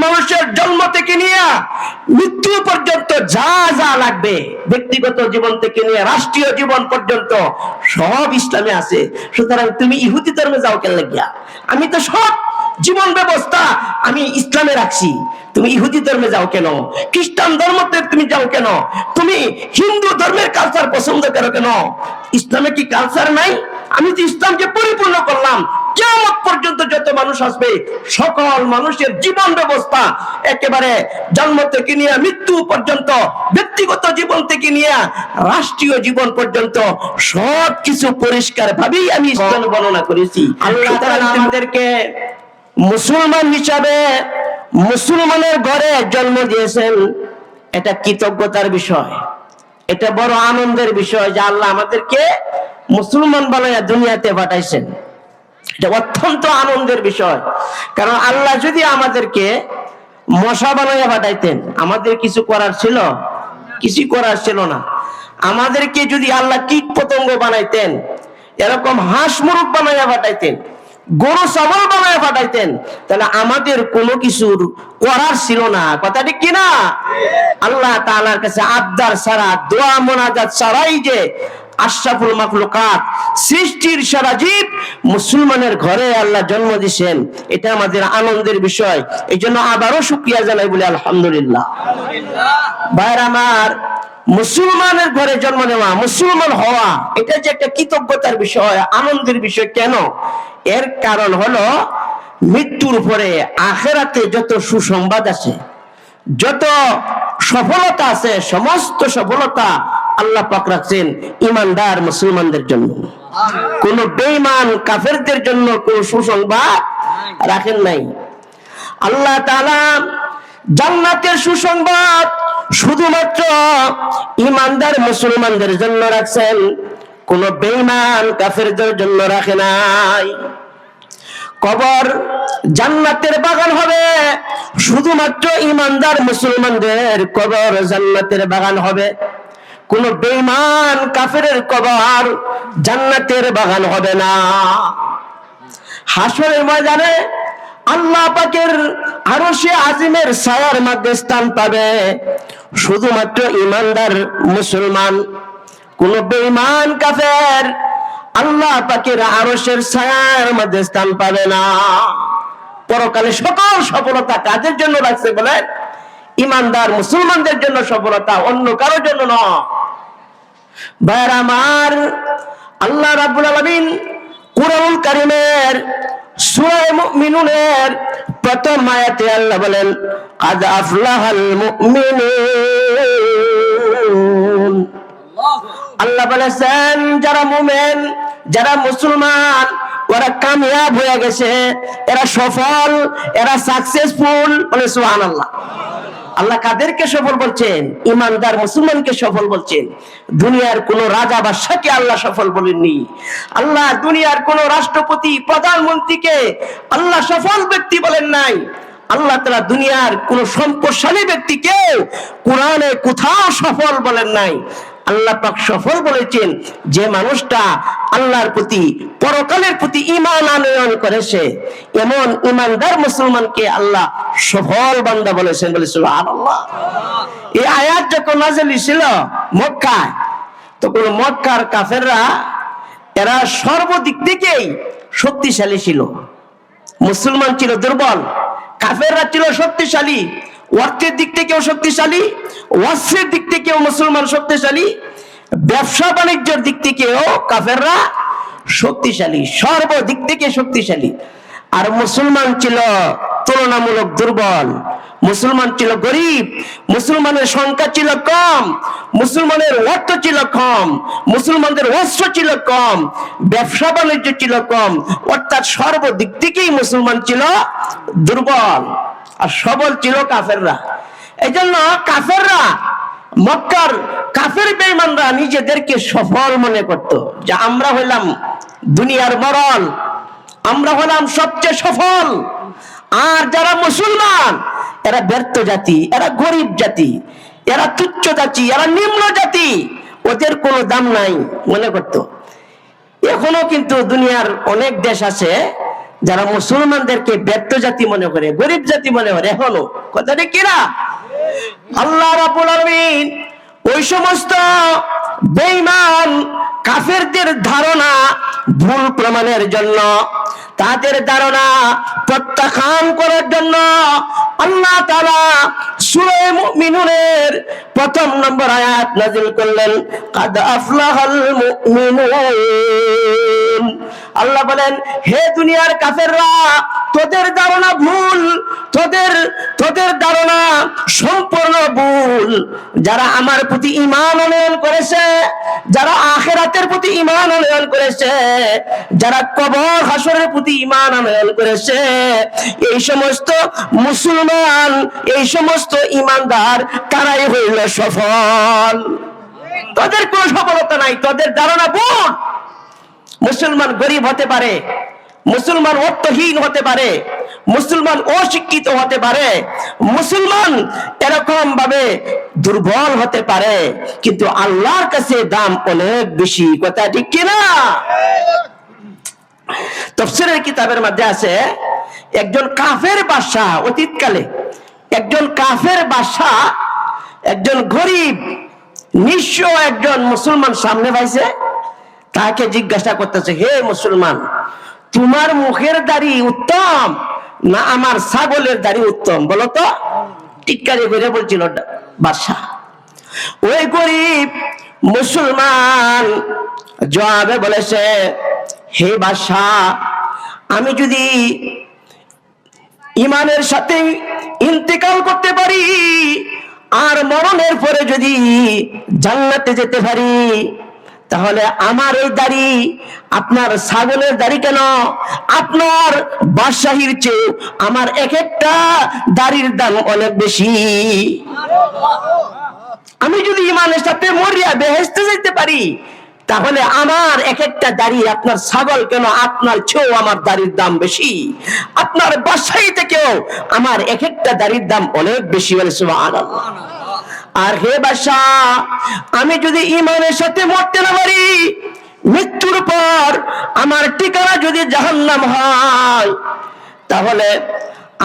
মানুষের জন্ম থেকে নিয়ে মৃত্যু পর্যন্ত যা যা লাগবে, ব্যক্তিগত জীবন থেকে নিয়ে রাষ্ট্রীয় জীবন পর্যন্ত সব ইসলামে আছে। সুতরাং তুমি ইহুদি ধর্মে যাও কেন লাগিয়া? আমি তো সব জীবন ব্যবস্থা আমি ইসলামে রাখছি, তুমি ইহুদি ধর্মে যাও কেন? খ্রিস্টান ধর্মতে তুমি যাও কেন? তুমি হিন্দু ধর্মের কালচার পছন্দ করো কেন? ইসলামে কি কালচার নাই? আমি তো ইসলামকে পরিপূর্ণ করলাম। কিয়ামত পর্যন্ত যত মানুষ আসবে সকল মানুষের জীবন ব্যবস্থা একেবারে জন্ম থেকে নিয়ে মৃত্যু পর্যন্ত, ব্যক্তিগত জীবন থেকে নিয়ে রাষ্ট্রীয় জীবন পর্যন্ত সবকিছু পরিষ্কার ভাবেই আমি ইসলামে বর্ণনা করেছি। আল্লাহ তাআলা আমাদেরকে মুসলমান হিসাবে মুসলমানের ঘরে জন্ম দিয়েছেন। এটা কৃতজ্ঞতার বিষয়, এটা বড় আনন্দের বিষয় যে আল্লাহ আমাদেরকে মুসলমান বানাইয়া দুনিয়াতে পাঠাইছেন। এটা অত্যন্ত আনন্দের বিষয়। কারণ আল্লাহ যদি আমাদেরকে মশা বানাইয়া পাঠাইতেন, আমাদের কিছু করার ছিল? কিছু করার ছিল না। আমাদেরকে যদি আল্লাহ কীট পতঙ্গ বানাইতেন, এরকম হাঁস মুরগ বানাইয়া পাঠাইতেন, গরু ছাগল বানাইয়া পাঠাইতেন, তাহলে আমাদের কোনো কিছুর করার ছিল না। কথা ঠিক কিনা? আল্লাহ তাআলার কাছে আবদার ছাড়া, দোয়া মোনাজাত ছাড়াই যে আশরাফুল মাখলুকাত, সৃষ্টির সারা জীব মুসলমানের ঘরে আল্লাহ জন্ম দিয়েছেন, এটা আমাদের আনন্দের বিষয়। এই জন্য আবারও শুকরিয়া জানাই বলি আলহামদুলিল্লাহ। ভাইরা আমার, মুসলমানের ঘরে জন্ম নেওয়া, মুসলমান হওয়া, এটা যে একটা কৃতজ্ঞতার বিষয়, আনন্দের বিষয়। কেন? এর কারণ হলো মৃত্যুর পরে আখিরাতে যত সুসংবাদ আছে, যত সফলতা আছে, সমস্ত সফলতা আল্লাহ পাক রাখছেন ঈমানদার মুসলমানদের জন্য। কোন বেঈমান কাফেরদের জন্য কোন সুসংবাদ রাখেন নাই। আল্লাহ তাআলা জান্নাতের সুসংবাদ শুধুমাত্র ঈমানদার মুসলমানদের জন্য রাখছেন, কোন বেঈমান কাফেরদের জন্য রাখে নাই। কবর জান্নাতের বাগান হবে, শুধুমাত্র ঈমানদার মুসলমানদের কবর জান্নাতের বাগান হবে। কোন বেঈমান কাফেরের কবর জান্নাতের বাগান হবে না। হাসরের ময়দানে আল্লাহ পাকের আরশে আজিমের ছায়ার মধ্যে স্থান পাবে শুধুমাত্র ঈমানদার মুসলমান। কোন বেঈমান কাফের আল্লাহ পাকের আরশের ছায়ার মধ্যে স্থান পাবে না। পরকালে সকল সফলতা কাদের জন্য রাখছে বলেন? ঈমানদার মুসলমানদের জন্য সফলতা, অন্য কারোর জন্য নয়। ভাইরা আমার, আল্লাহ রাব্বুল আলামিন কুরআনুল কারীমের সূরা মুমিনুনের প্রথম আয়াতে আল্লাহ বলেন, কাদ আফলাহাল মুমিনুন। আল্লাহ বলেছেন যারা মুমিন, যারা মুসলমান, ওরা কামিয়াব হয়ে গেছে, এরা সফল, এরা সাকসেসফুল। বলে সুবহানাল্লাহ। আল্লাহ কাদেরকে সফল বলছেন? ঈমানদার মুসলমানকে সফল বলছেন। দুনিয়ার কোন রাজা বাদশাকে আল্লাহ সফল বলেননি। আল্লাহ দুনিয়ার কোন রাষ্ট্রপতি, প্রধানমন্ত্রীকে আল্লাহ সফল ব্যক্তি বলেন নাই। আল্লাহ তাআলা দুনিয়ার কোন সম্পদশালী ব্যক্তিকে কোরআনে কোথাও সফল বলেন নাই। আল্লাহ পাক সফল বলেছেন যে মানুষটা আল্লাহর প্রতি, পরকালের প্রতি ঈমান আনয়ন করেছে, এমন ঈমানদার মুসলমানকে আল্লাহ সফল বান্দা বলেছেন। বলে সুবহানাল্লাহ। এই আয়াত যখন নাযিল ছিল মক্কায়, তখন মক্কার কাফেররা এরা সর্বদিক থেকেই শক্তিশালী ছিল। মুসলমান ছিল দুর্বল, কাফেররা ছিল শক্তিশালী। অর্থের দিক থেকেও শক্তিশালী, অস্ত্রের দিক থেকেও মুসলমান শক্তিশালী, ব্যবসা বাণিজ্যের দিক থেকেও কাফেররা শক্তিশালী, সর্বদিক থেকে শক্তিশালী। আর মুসলমান ছিল তুলনামূলক দুর্বল, মুসলমান ছিল গরিব, মুসলমানের সংখ্যা ছিল কম, মুসলমানের অর্থ ছিল কম, মুসলমানদের অস্ত্র ছিল কম, ব্যবসা বাণিজ্য ছিল কম। অর্থাৎ সর্বদিক থেকেই মুসলমান ছিল দুর্বল, আর সবল ছিল কাফেররা। এই জন্য কাফেররা, মক্কার কাফের বেঈমানরা নিজেদেরকে সফল মনে করত, যে আমরা হইলাম দুনিয়ার মরল, আমরা হলাম সবচেয়ে সফল। আর যারা মুসলমান এরা ব্যর্থ জাতি, এরা গরিব জাতি, এরা তুচ্ছ জাতি, এরা নিম্ন জাতি, ওদের কোনো দাম নাই মনে করত। এখনো কিন্তু দুনিয়ার অনেক দেশ আছে যারা মুসলমানদেরকে ব্যর্থ জাতি মনে করে, গরিব জাতি মনে করে, এখনো কথাটা কিনা। আল্লাহ রাব্বুল আলামিন ওই সমস্ত বেঈমান কাফেরদের ধারণা ভুল প্রমাণের জন্য, তাদের ধারণা প্রত্যাখ্যান করার জন্য আল্লাহ তাআলা সূরা মুমিনুনের প্রথম নম্বর আয়াত নাযিল করলেন, কাদ আফলাহাল মুমিনুন। আল্লাহ বলেন, হে দুনিয়ার কাফেররা, তোদের ধারণা ভুল, তোদের ধারণা সম্পূর্ণ ভুল। যারা আমার প্রতি ঈমান আনয়ন করেছে, যারা আখিরাতের প্রতি ঈমান আনয়ন করেছে, যারা কবর হাসরের প্রতি ঈমান আনয়ন করেছে, এই সমস্ত মুসলমান, এই সমস্ত ঈমানদার তারাই হইল সফল। তাদের কোনো সফলতা নাই, তাদের ধারণা ভুল। মুসলমান গরিব হতে পারে, মুসলমান অর্থহীন হতে পারে, মুসলমান অশিক্ষিত হতে পারে, মুসলমান এরকম ভাবে দুর্বল হতে পারে, কিন্তু আল্লাহর কাছে দাম অনেক বেশি। কথা ঠিক কিনা? তাফসীরের কিতাবের মধ্যে আছে, একজন কাফের বাদশা, অতীতকালে একজন কাফের বাদশা একজন গরিব নিঃস্ব একজন মুসলমান সামনে পাইছে, তাকে জিজ্ঞাসা করতেছে, হে মুসলমান, তোমার মুখের দাড়ি উত্তম না আমার ছাগলের দাড়ি উত্তম, বলো তো? টিটকারি করে বলছিল বাদশা। ওই গরিব মুসলমান জবাবে বলেছে, হে বাদশা, আমি যদি ঈমানের সাথে ইন্তেকাল করতে পারি আর মরণের পরে যদি জান্নাতে যেতে পারি, তাহলে আমার এই দাড়ি আপনার ছাগলের দাড়ি কেন, আপনার বাদশাহীর চেয়ে আমার এক একটা দাড়ির দাম অনেক বেশি। আমি যদি ঈমানের সাথে মরিয়া বেহেশতে যেতে পারি, তাহলে আমার এক একটা দাড়ি আপনার ছাগল কেন, আপনার চেয়েও আমার দাড়ির দাম বেশি। আপনার বাদশাহী থেকেও আমার এক একটা দাড়ির দাম অনেক বেশি। বলে সুবহানাল্লাহ। আর হে বাদশা, আমি যদি ঈমানের সাথে মরতে না পারি, মৃত্যুর পর আমার ঠিকানা যদি জাহান্নাম হয়, তাহলে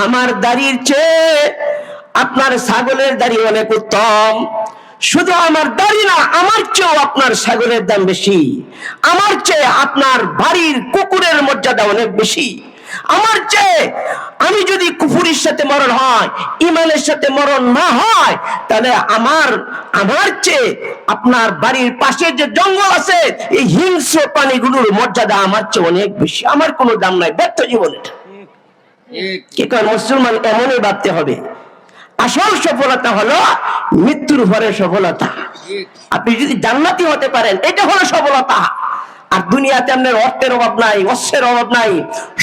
আমার দাড়ির চেয়ে আপনার ছাগলের দাড়ি অনেক উত্তম। শুধু আমার দাড়ি না, আমার চেয়েও আপনার ছাগলের দাম বেশি, আমার চেয়ে আপনার বাড়ির কুকুরের মর্যাদা অনেক বেশি, আমার চেয়ে আমি যদি কুফুরির সাথে মরণ হয়, ঈমানের সাথে মরণ না হয়, তাহলে আমার চেয়ে আপনার বাড়ির পাশে যে জঙ্গল আছে, এই হিংস্র প্রাণীগুলোর মর্যাদা আমার চেয়ে অনেক বেশি, আমার কোনো দাম নাই ব্যর্থ জীবনে। কি কারণ মুসলমান এমনই ভাবতে হবে। আসল সফলতা হলো মৃত্যুর পরে সফলতা। আপনি যদি জান্নাতি হতে পারেন, এটা হলো সফলতা। আর দুনিয়াতে আপনার অর্থের অভাব নাই, অস্ত্রের অভাব নাই,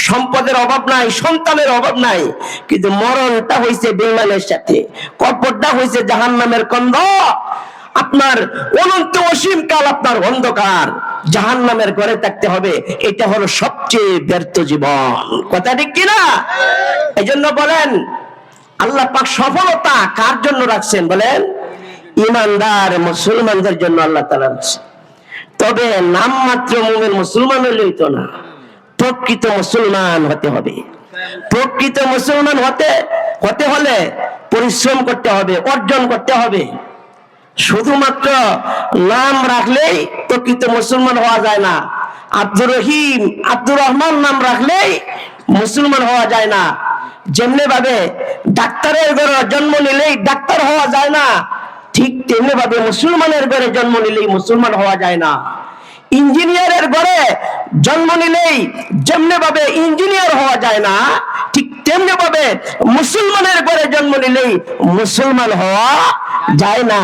সম্পদের অভাব নাই, সন্তানের অভাব নাই, কিন্তু মরণটা হয়েছে বেঈমানের সাথে, কবরটা হয়েছে জাহান্নামের কন্দ। আপনার অনন্ত অসীম কাল আপনার অন্ধকার জাহান্নামের ঘরে থাকতে হবে। এটা হলো সবচেয়ে ব্যর্থ জীবন। কথা ঠিক কিনা? এই জন্য বলেন, আল্লাহ পাক সফলতা কার জন্য রাখছেন বলেন? ঈমানদার মুসলমানদের জন্য আল্লাহ তাআলা রাখছেন। তবে নামমাত্র মুমিন মুসলমান হলেই তো না, প্রকৃত মুসলমান হতে হবে। প্রকৃত মুসলমান হতে হলে পরিশ্রম করতে হবে, অর্জন করতে হবে। শুধুমাত্র নাম রাখলেই প্রকৃত মুসলমান হওয়া যায় না। আব্দুর রহিম, আব্দুর রহমান নাম রাখলেই মুসলমান হওয়া যায় না। যেমনি ভাবে ডাক্তারের ঘরে জন্ম নিলেই ডাক্তার হওয়া যায় না, ঠিক তেমনি ভাবে মুসলমানের ঘরে জন্ম নিলেই মুসলমান হওয়া যায় না। ইঞ্জিনিয়ারের ঘরে জন্ম নিলেই যেমনি ভাবে ইঞ্জিনিয়ার হওয়া যায় না, ঠিক তেমনি ভাবে মুসলমানের ঘরে জন্ম নিলেই মুসলমান হওয়া যায় না।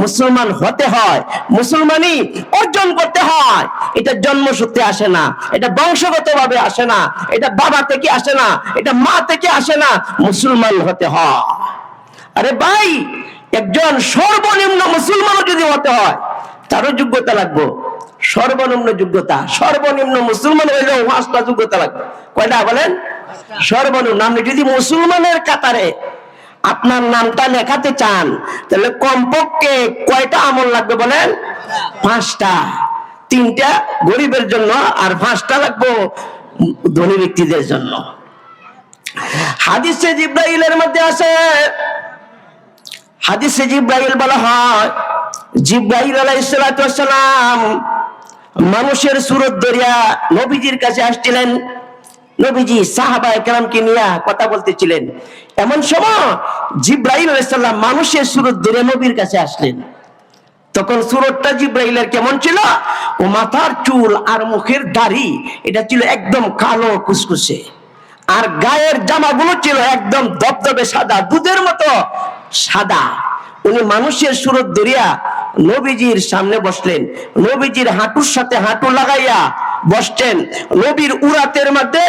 মুসলমান হতে হয়, মুসলমানই অর্জন করতে হয়। এটা জন্মসূত্রে আসে না, এটা বংশগত ভাবে আসে না, এটা বাবা থেকে আসে না, এটা মা থেকে আসে না, মুসলমান হতে হয়। আরে ভাই, একজন সর্বনিম্ন মুসলমানও যদি হতে হয়, তারও যোগ্যতা লাগবে। সর্বনিম্ন যোগ্যতা, সর্বনিম্ন মুসলমান হইলেও 5টা যোগ্যতা লাগবে। কয়টা বলেন? সর্বনিম্ন। আপনি যদি মুসলমানের কাতারে আপনার নামটা লেখাতে চান, তাহলে কমপক্ষে কয়টা আমল লাগবে বলেন? 5টা। 3টা গরিবের জন্য আর 5টা লাগবে ধনী ব্যক্তিদের জন্য। হাদিসে জিব্রাইলের মধ্যে আছে, হাদিসে জিব্রাইল বলা হয় জিব্রাইল আলাইহিস সালাতু ওয়াস সালাম মানুষের সুরত ধরিয়া নবীজির কাছে আসছিলেন। নবীজি সাহাবায়ে কেরামকে নিয়ে কথা বলতেছিলেন। এমন সময় জিব্রাইল আলাইহিস সালাম মানুষের সুরত ধরে নবীর কাছে আসলেন। তখন সুরতটা জিব্রাইলের কেমন ছিল? ও মাথার চুল আর মুখের দাড়ি এটা ছিল একদম কালো কুচকুচে, আর গায়ের জামাগুলো ছিল একদম দবদবে সাদা, দুধের মতো সাদা। উনি মানুষের সুরত ধরিয়া নবীজির সামনে বসলেন, নবীজির হাঁটুর সাথে হাঁটু লাগাইয়া বসতেন, নবীর উরাতের মধ্যে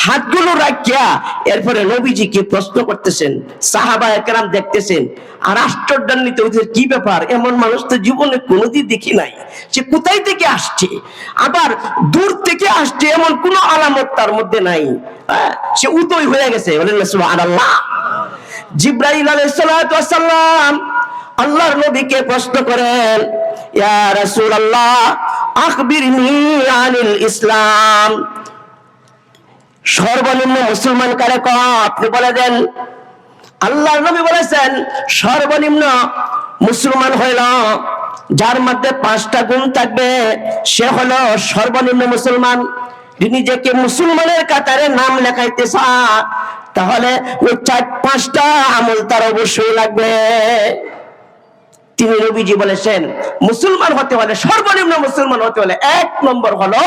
হাতগুলো রাখিয়া এরপরে নবীজিকে প্রশ্ন করতেছেন। সাহাবায়ে কেরাম দেখতেছেন আর আশ্চর্যান্বিত, ওদের কি ব্যাপার, এমন মানুষ তো জীবনে কোনোদিন দেখি নাই, সে কোথায় থেকে আসছে, আবার দূর থেকে আসছে এমন কোনো আলামত তার মধ্যে নাই, সে উদয় হয়ে গেছে। বলেন না সুবহানাল্লাহ। জিব্রাইল আলাইহিস সালাতু ওয়াস সালাম আল্লাহর নবীকে প্রশ্ন করেন, ইয়া রাসূলুল্লাহ আখবিরনি আনিল ইসলাম, সর্বনিম্ন মুসলমান কারে কয় আপনি বলে দেন। আল্লাহর নবী বলেছেন সর্বনিম্ন মুসলমান হইল যার মধ্যে 5টা গুণ থাকবে, সে হলো সর্বনিম্ন মুসলমান। নিজেকে মুসলমানের কাতারে নাম লেখাইতে চায় তাহলে ওই 4-5টা আমল তার অবশ্যই লাগবে। তিনি নবীজি বলেছেন মুসলমান হতে হলে, সর্বনিম্ন মুসলমান হতে হলে 1 নম্বর হলো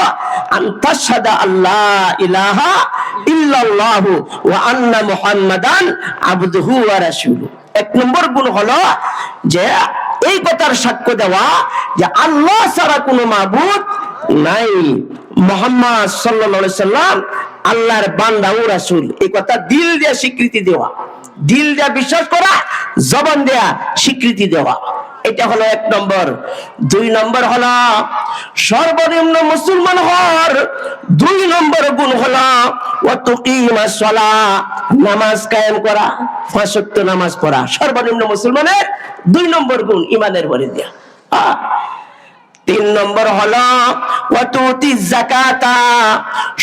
আনতাশহাদা আল্লাহ ইলাহা ইল্লাল্লাহু ওয়া আন্না মুহাম্মাদান আবদুহু ওয়া রাসূলুহু। 1 নম্বর গুণ হলো যে এই কথার সাক্ষ্য দেওয়া যে আল্লাহ ছাড়া কোনো মাবুদ নাই, মুহাম্মদ সাল্লাল্লাহু আলাইহি সাল্লাম আল্লাহর বান্দা ও রাসূল। এই কথা দিল দিয়ে স্বীকৃতি দেওয়া, দিল দিয়ে বিশ্বাস করা, জবান দিয়ে স্বীকৃতি দেওয়া, এটা হলো 1 নম্বর। 2 নম্বর হলো সর্বনিম্ন মুসলমান হওয়ার 2 নম্বর গুণ হলো ওয়া তুকিমাস সালাহ, নামাজ কায়েম করা, 5 ওয়াক্ত নামাজ পড়া সর্বনিম্ন মুসলমানের 2 নম্বর গুণ, ইমানের পরে দেয়া। 3 নম্বর হলো ওয়া তুতিজ যাকাতা,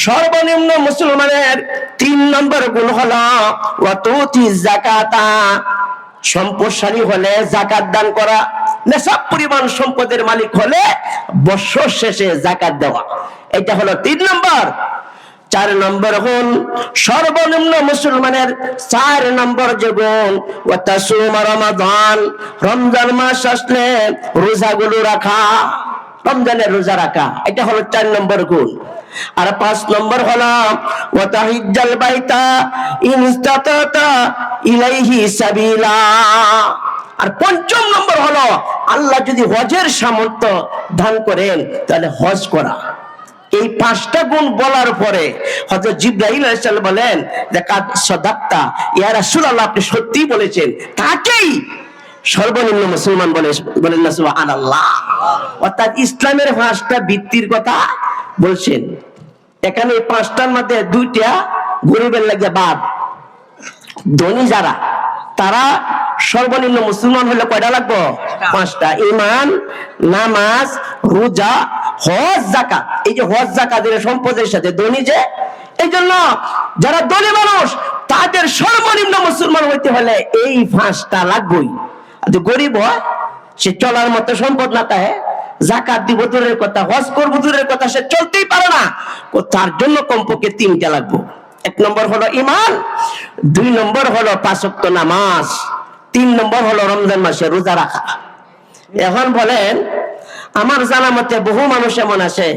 সর্বনিম্ন মুসলমানের 3 নম্বর গুণ হলো ওয়া তুতিজ যাকাতা, সম্পদশালী হলে যাকাত দান করা, নেশাব পরিমাণ সম্পদের মালিক হলে বছর শেষে যাকাত দেওয়া, এটা হলো 3 নম্বর। 4 নম্বর গুণ সর্বনিম্ন মুসলমানের 4 নম্বর যে গুণ ওয়া তাসুম রমাদান, রমজান মাস আসলে রোজাগুলো রাখা, রমজানের রোজা রাখা, এটা হলো 4 নম্বর গুণ। আর 5 নম্বর হলো ওয়া তাহিজ্জাল বাইতা ইন ইসতাতা ইলাইহি সাবিলা। আর 5ম নম্বর হলো আল্লাহ যদি হজের সামর্থ্য দান করেন তাহলে হজ করা। এই 5টা গুণ বলার পরে হযরত জিবরাইল আলাইহিস সালাম বলেন যে কাদ সাদাক্তা ইয়া রাসূলুল্লাহ, আপনি সত্যি বলেছেন, তাকেই সর্বনিম্ন মুসলমান বলেন না সুবহানাল্লাহ। অর্থাৎ ইসলামের 5টা ভিত্তির কথা বলছেন। এখানে এই 5টার মধ্যে 2টা গরিবের লাগে বাদ। ধনী যারা তারা সর্বনিম্ন মুসলমান হলে কয়টা লাগবে? 5টা, ঈমান, নামাজ, রোজা, হজ, যাকাত। এই যে হজ যাকাতের সম্পদের সাথে ধনী, যে এই জন্য যারা ধনী মানুষ তাদের সর্বনিম্ন মুসলমান হইতে হলে এই 5টা লাগবেই। আর গরিব হয়, সে চলার মতো সম্পদ না থাকে, যাকাত দিব দূরের কথা, হজ করবো দূরের কথা, সে চলতেই পারে না, তার জন্য কমপক্ষে 3টা লাগবে। 1 নম্বর হলো ঈমান, 2 নম্বর হলো 5 ওয়াক্ত নামাজ, 3 নম্বর হলো রমজান মাসে রোজা রাখা। এখন বলেন আমার জানা মতে বহু মানুষ এমন আছে,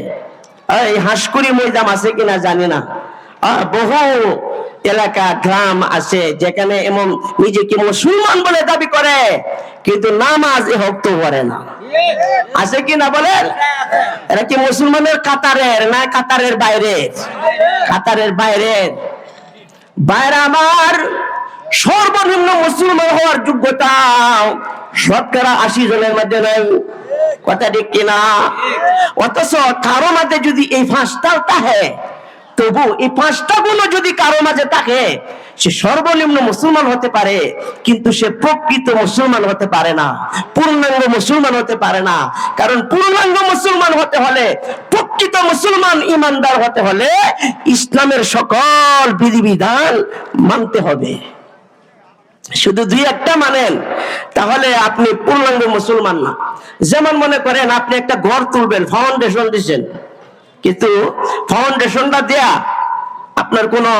এই হাঁসকুড়ি ময়দান আছে কিনা জানি না, বহু এলাকা গ্রাম আছে যেখানে এমন নিজেকে মুসলমান বলে দাবি করে কিন্তু নামাজ হক্ত করে না। আছে কিনা বলেন? এরা কি মুসলমানের কাতারের না কাতারের বাইরে? কাতারের বাইরের। বাইরে আমার সর্বনিম্ন মুসলমান হওয়ার যোগ্যতা 80 জনের মধ্যে নাই, কথা ঠিক কিনা? অথচ কারো মধ্যে যদি এই 5টা থাকে তবু এই 5টা গুণ যদি কারো মাঝে থাকে, সে সর্বনিম্ন মুসলমান হতে পারে, কিন্তু সে প্রকৃত মুসলমান হতে পারে না, পূর্ণাঙ্গ মুসলমান হতে পারে না। কারণ পূর্ণাঙ্গ মুসলমান হতে হলে, প্রকৃত মুসলমান ইমানদার হতে হলে ইসলামের সকল বিধিবিধান মানতে হবে। শুধু 2-1টা মানেন তাহলে আপনি পূর্ণাঙ্গ মুসলমান না। যেমন মনে করেন আপনি একটা ঘর তুলবেন, ফাউন্ডেশন দিচ্ছেন, কিন্তু ফাউন্ডেশনটা দেয়া আপনার কোনো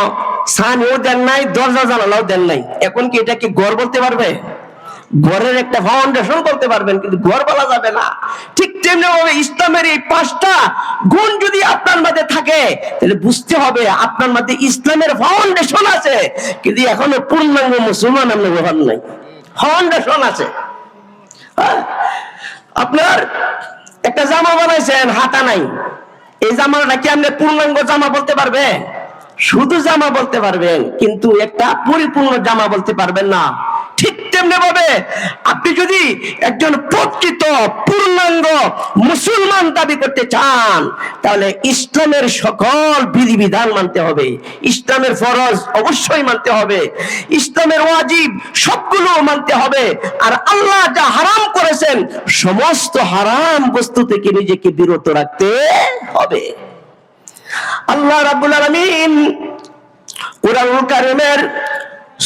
ছানিও দেন নাই, দরজা জানালাও দেন নাই, এখন কি এটা কি ঘর বলতে পারবে? ঘরের একটা ফাউন্ডেশন বলতে পারবেন, কিন্তু ঘর বলা যাবে না। ঠিক তেমনি ভাবে ইসলামের এই 5টা গুণ যদি আপনার মধ্যে থাকে, তাহলে বুঝতে হবে আপনার মধ্যে ইসলামের ফাউন্ডেশন আছে, কিন্তু এখনো পূর্ণাঙ্গ মুসলমান আপনি হন নাই। ফাউন্ডেশন আছে। আপনার একটা জামা বানাইছেন, হাতা নাই, এই জামাটা কি আপনি পূর্ণাঙ্গ জামা বলতে পারবেন? শুধু জামা বলতে পারবেন, কিন্তু একটা পরিপূর্ণ জামা বলতে পারবেন না। ঠিক তেমনি ভাবে আপনি যদি একজন প্রকৃত পূর্ণাঙ্গ মুসলমান দাবি করতে চান, তাহলে ইসলামের সকল বিধিবিধান মানতে হবে, ইসলামের ফরজ অবশ্যই মানতে হবে, ইসলামের ওয়াজিব সবগুলো মানতে হবে, আর আল্লাহ যা হারাম করেছেন সমস্ত হারাম বস্তু থেকে নিজেকে বিরত রাখতে হবে। আল্লাহ রাব্বুল আলামিন কুরআনুল কারীমের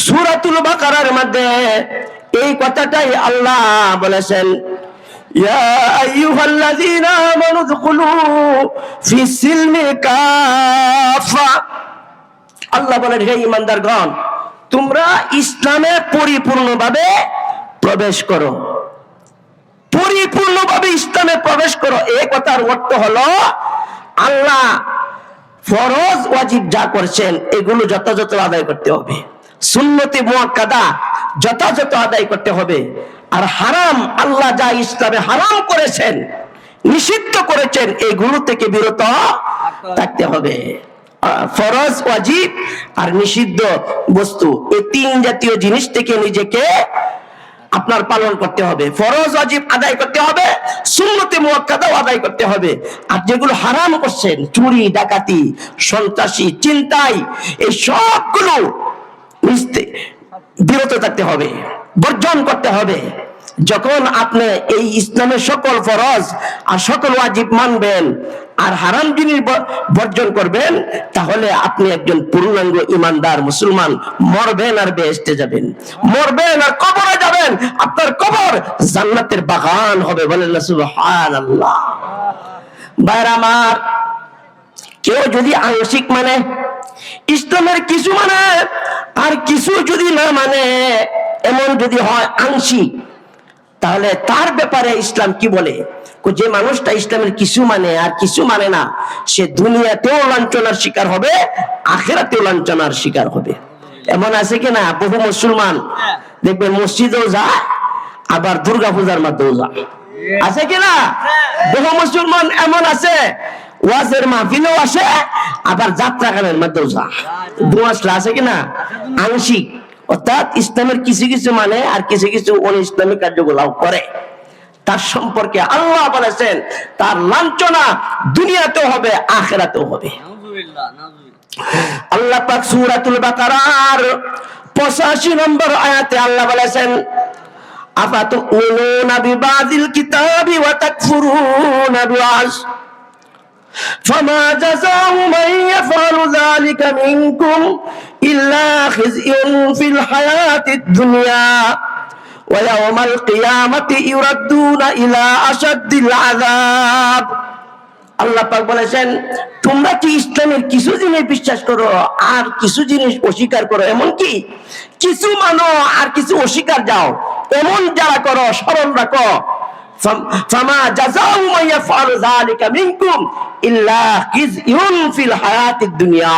সূরাতুল বাকারার মধ্যে এই কথাটাই আল্লাহ বলেছেন, ইয়া আইয়ুহাল্লাযীনা আমানু দুখুলু ফিস সিলমি কাফা। আল্লাহ বলেন, হে ঈমানদারগণ, তোমরা ইসলামে পরিপূর্ণভাবে প্রবেশ করো, পরিপূর্ণভাবে ইসলামে প্রবেশ করো। এই কথার অর্থ হলো আল্লাহ ফরজ ওয়াজিব যা করছেন এগুলো যথাযথ আদায় করতে হবে, সুন্নতে মুআক্কাদা যথাযথ আদায় করতে হবে, আর হারাম আল্লাহ যা ইসলামে হারাম করেছেন, নিষিদ্ধ করেছেন, এগুলো থেকে বিরত থাকতে হবে। ফরজ, ওয়াজিব আর নিষিদ্ধ বস্তু, এই 3 জাতীয় জিনিস থেকে নিজেকে আপনার পালন করতে হবে। ফরজ ওয়াজিব আদায় করতে হবে, সুন্নতে মুআক্কাদাও আদায় করতে হবে, আর যেগুলো হারাম করছেন, চুরি, ডাকাতি, সন্ত্রাসী, চিন্তাই, এই সবগুলো বিরত থাকতে হবে, বর্জন করতে হবে। যখন আপনি এই ইসলামের সকল ফরজ আর সকল ওয়াজিব মানবেন আর হারাম জিনিস বর্জন করবেন, তাহলে আপনি একজন পূর্ণাঙ্গ ইমানদার মুসলমান। মরবেন আর বেহেশতে যাবেন, মরবেন আর কবরে যাবেন, আপনার কবর জান্নাতের বাগান হবে। বলেন না সুবহানাল্লাহ। ভাইরা আমার, কেউ যদি আংশিক মানে, ইসলামের কিছু মানে আর কিছু যদি না মানে, এমন যদি হয় আংশিক, তাহলে তার ব্যাপারে ইসলাম কি বলে? যে মানুষটা ইসলামের কিছু মানে আর কিছু মানে না, সে দুনিয়াতেও লাঞ্ছনার শিকার হবে, আখিরাতেও লাঞ্ছনার শিকার হবে। এমন আছে কিনা? বহু মুসলমান দেখবেন মসজিদেও যায়, আবার দুর্গা পূজার মধ্যেও যায়, আছে কিনা? বহু মুসলমান এমন আছে, ওয়াজের মাহফিলেও আসে, আবার যাত্রা গানের মধ্যেও যায়। দুমাসলা আছে কিনা? আংশিক, অর্থাৎ ইসলামের কিছু কিছু মানে আর কিছু কিছু অন-ইসলামিক কার্যকলাপ করে। তার সম্পর্কে আল্লাহ বলেছেন তার লাঞ্ছনা দুনিয়াতেও হবে, আখিরাতেও হবে। আল্লাহ পাক সূরাতুল বাকারার 85 নম্বর আয়াতে আল্লাহ বলেছেন, আফাতুমিনুনা বিবাযিল কিতাবি ওয়া তাকফুরুনা বিবায فما جزاء من يفعل ذلك منكم إلا خزي في الحياة الدنيا ويوم القيامة يردون إلى أشد العذاب। আল্লাহ পাক বলেছেন, তোমরা কি ইসলামের কিছু জিনিস বিশ্বাস করো আর কিছু জিনিস অস্বীকার করো, এমনকি কিছু মানো আর কিছু অস্বীকার যাও, এমন যারা করো, স্মরণ রাখো, ফামা জাযাউ মান ইয়াফআলু যালিকা মিনকুম ইল্লা খিযয়ুন ফিল হায়াতিদ দুনিয়া।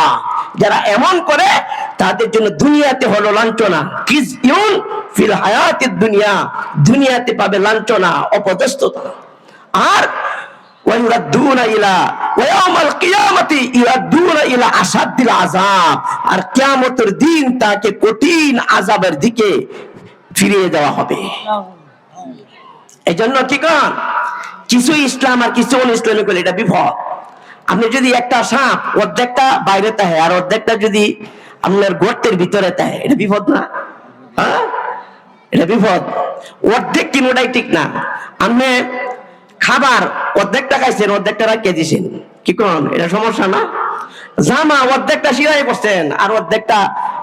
যারা এমন করে তাদের জন্য দুনিয়াতে হলো লাঞ্ছনা, খিযয়ুন ফিল হায়াতিদ দুনিয়া, দুনিয়াতে পাবে লাঞ্ছনা, অপদস্থতা। আর ওয়ায়ুরাদ্দুনা ইলা ওয়া ইয়াউমাল কিয়ামাতি ইউরাদ্দুনা ইলা আশাদ্দিল আযাব, আর কিয়ামতের দিন তাকে কঠিন আযাবের দিকে ফিরিয়ে দেওয়া হবে। এই জন্য কি কন, কিছু ইসলাম আর কিছু অন-ইসলামিক হলে এটা বিপদ। আপনি যদি একটা সাপ অর্ধেকটা বাইরে থাকে আর অর্ধেকটা যদি আপনার গর্তের ভিতরে থাকে, এটা বিপদ না? হ্যাঁ, এটা বিপদ। অর্ধেক কিনোটাই ঠিক না। আপনি খাবার অর্ধেকটা খাইছেন, অর্ধেকটা রাখিয়ে দিয়েছেন, কি করুন? এটা সমস্যা না? জামা অর্ধেকটা সিলাই করছেন আর অর্ধেকটা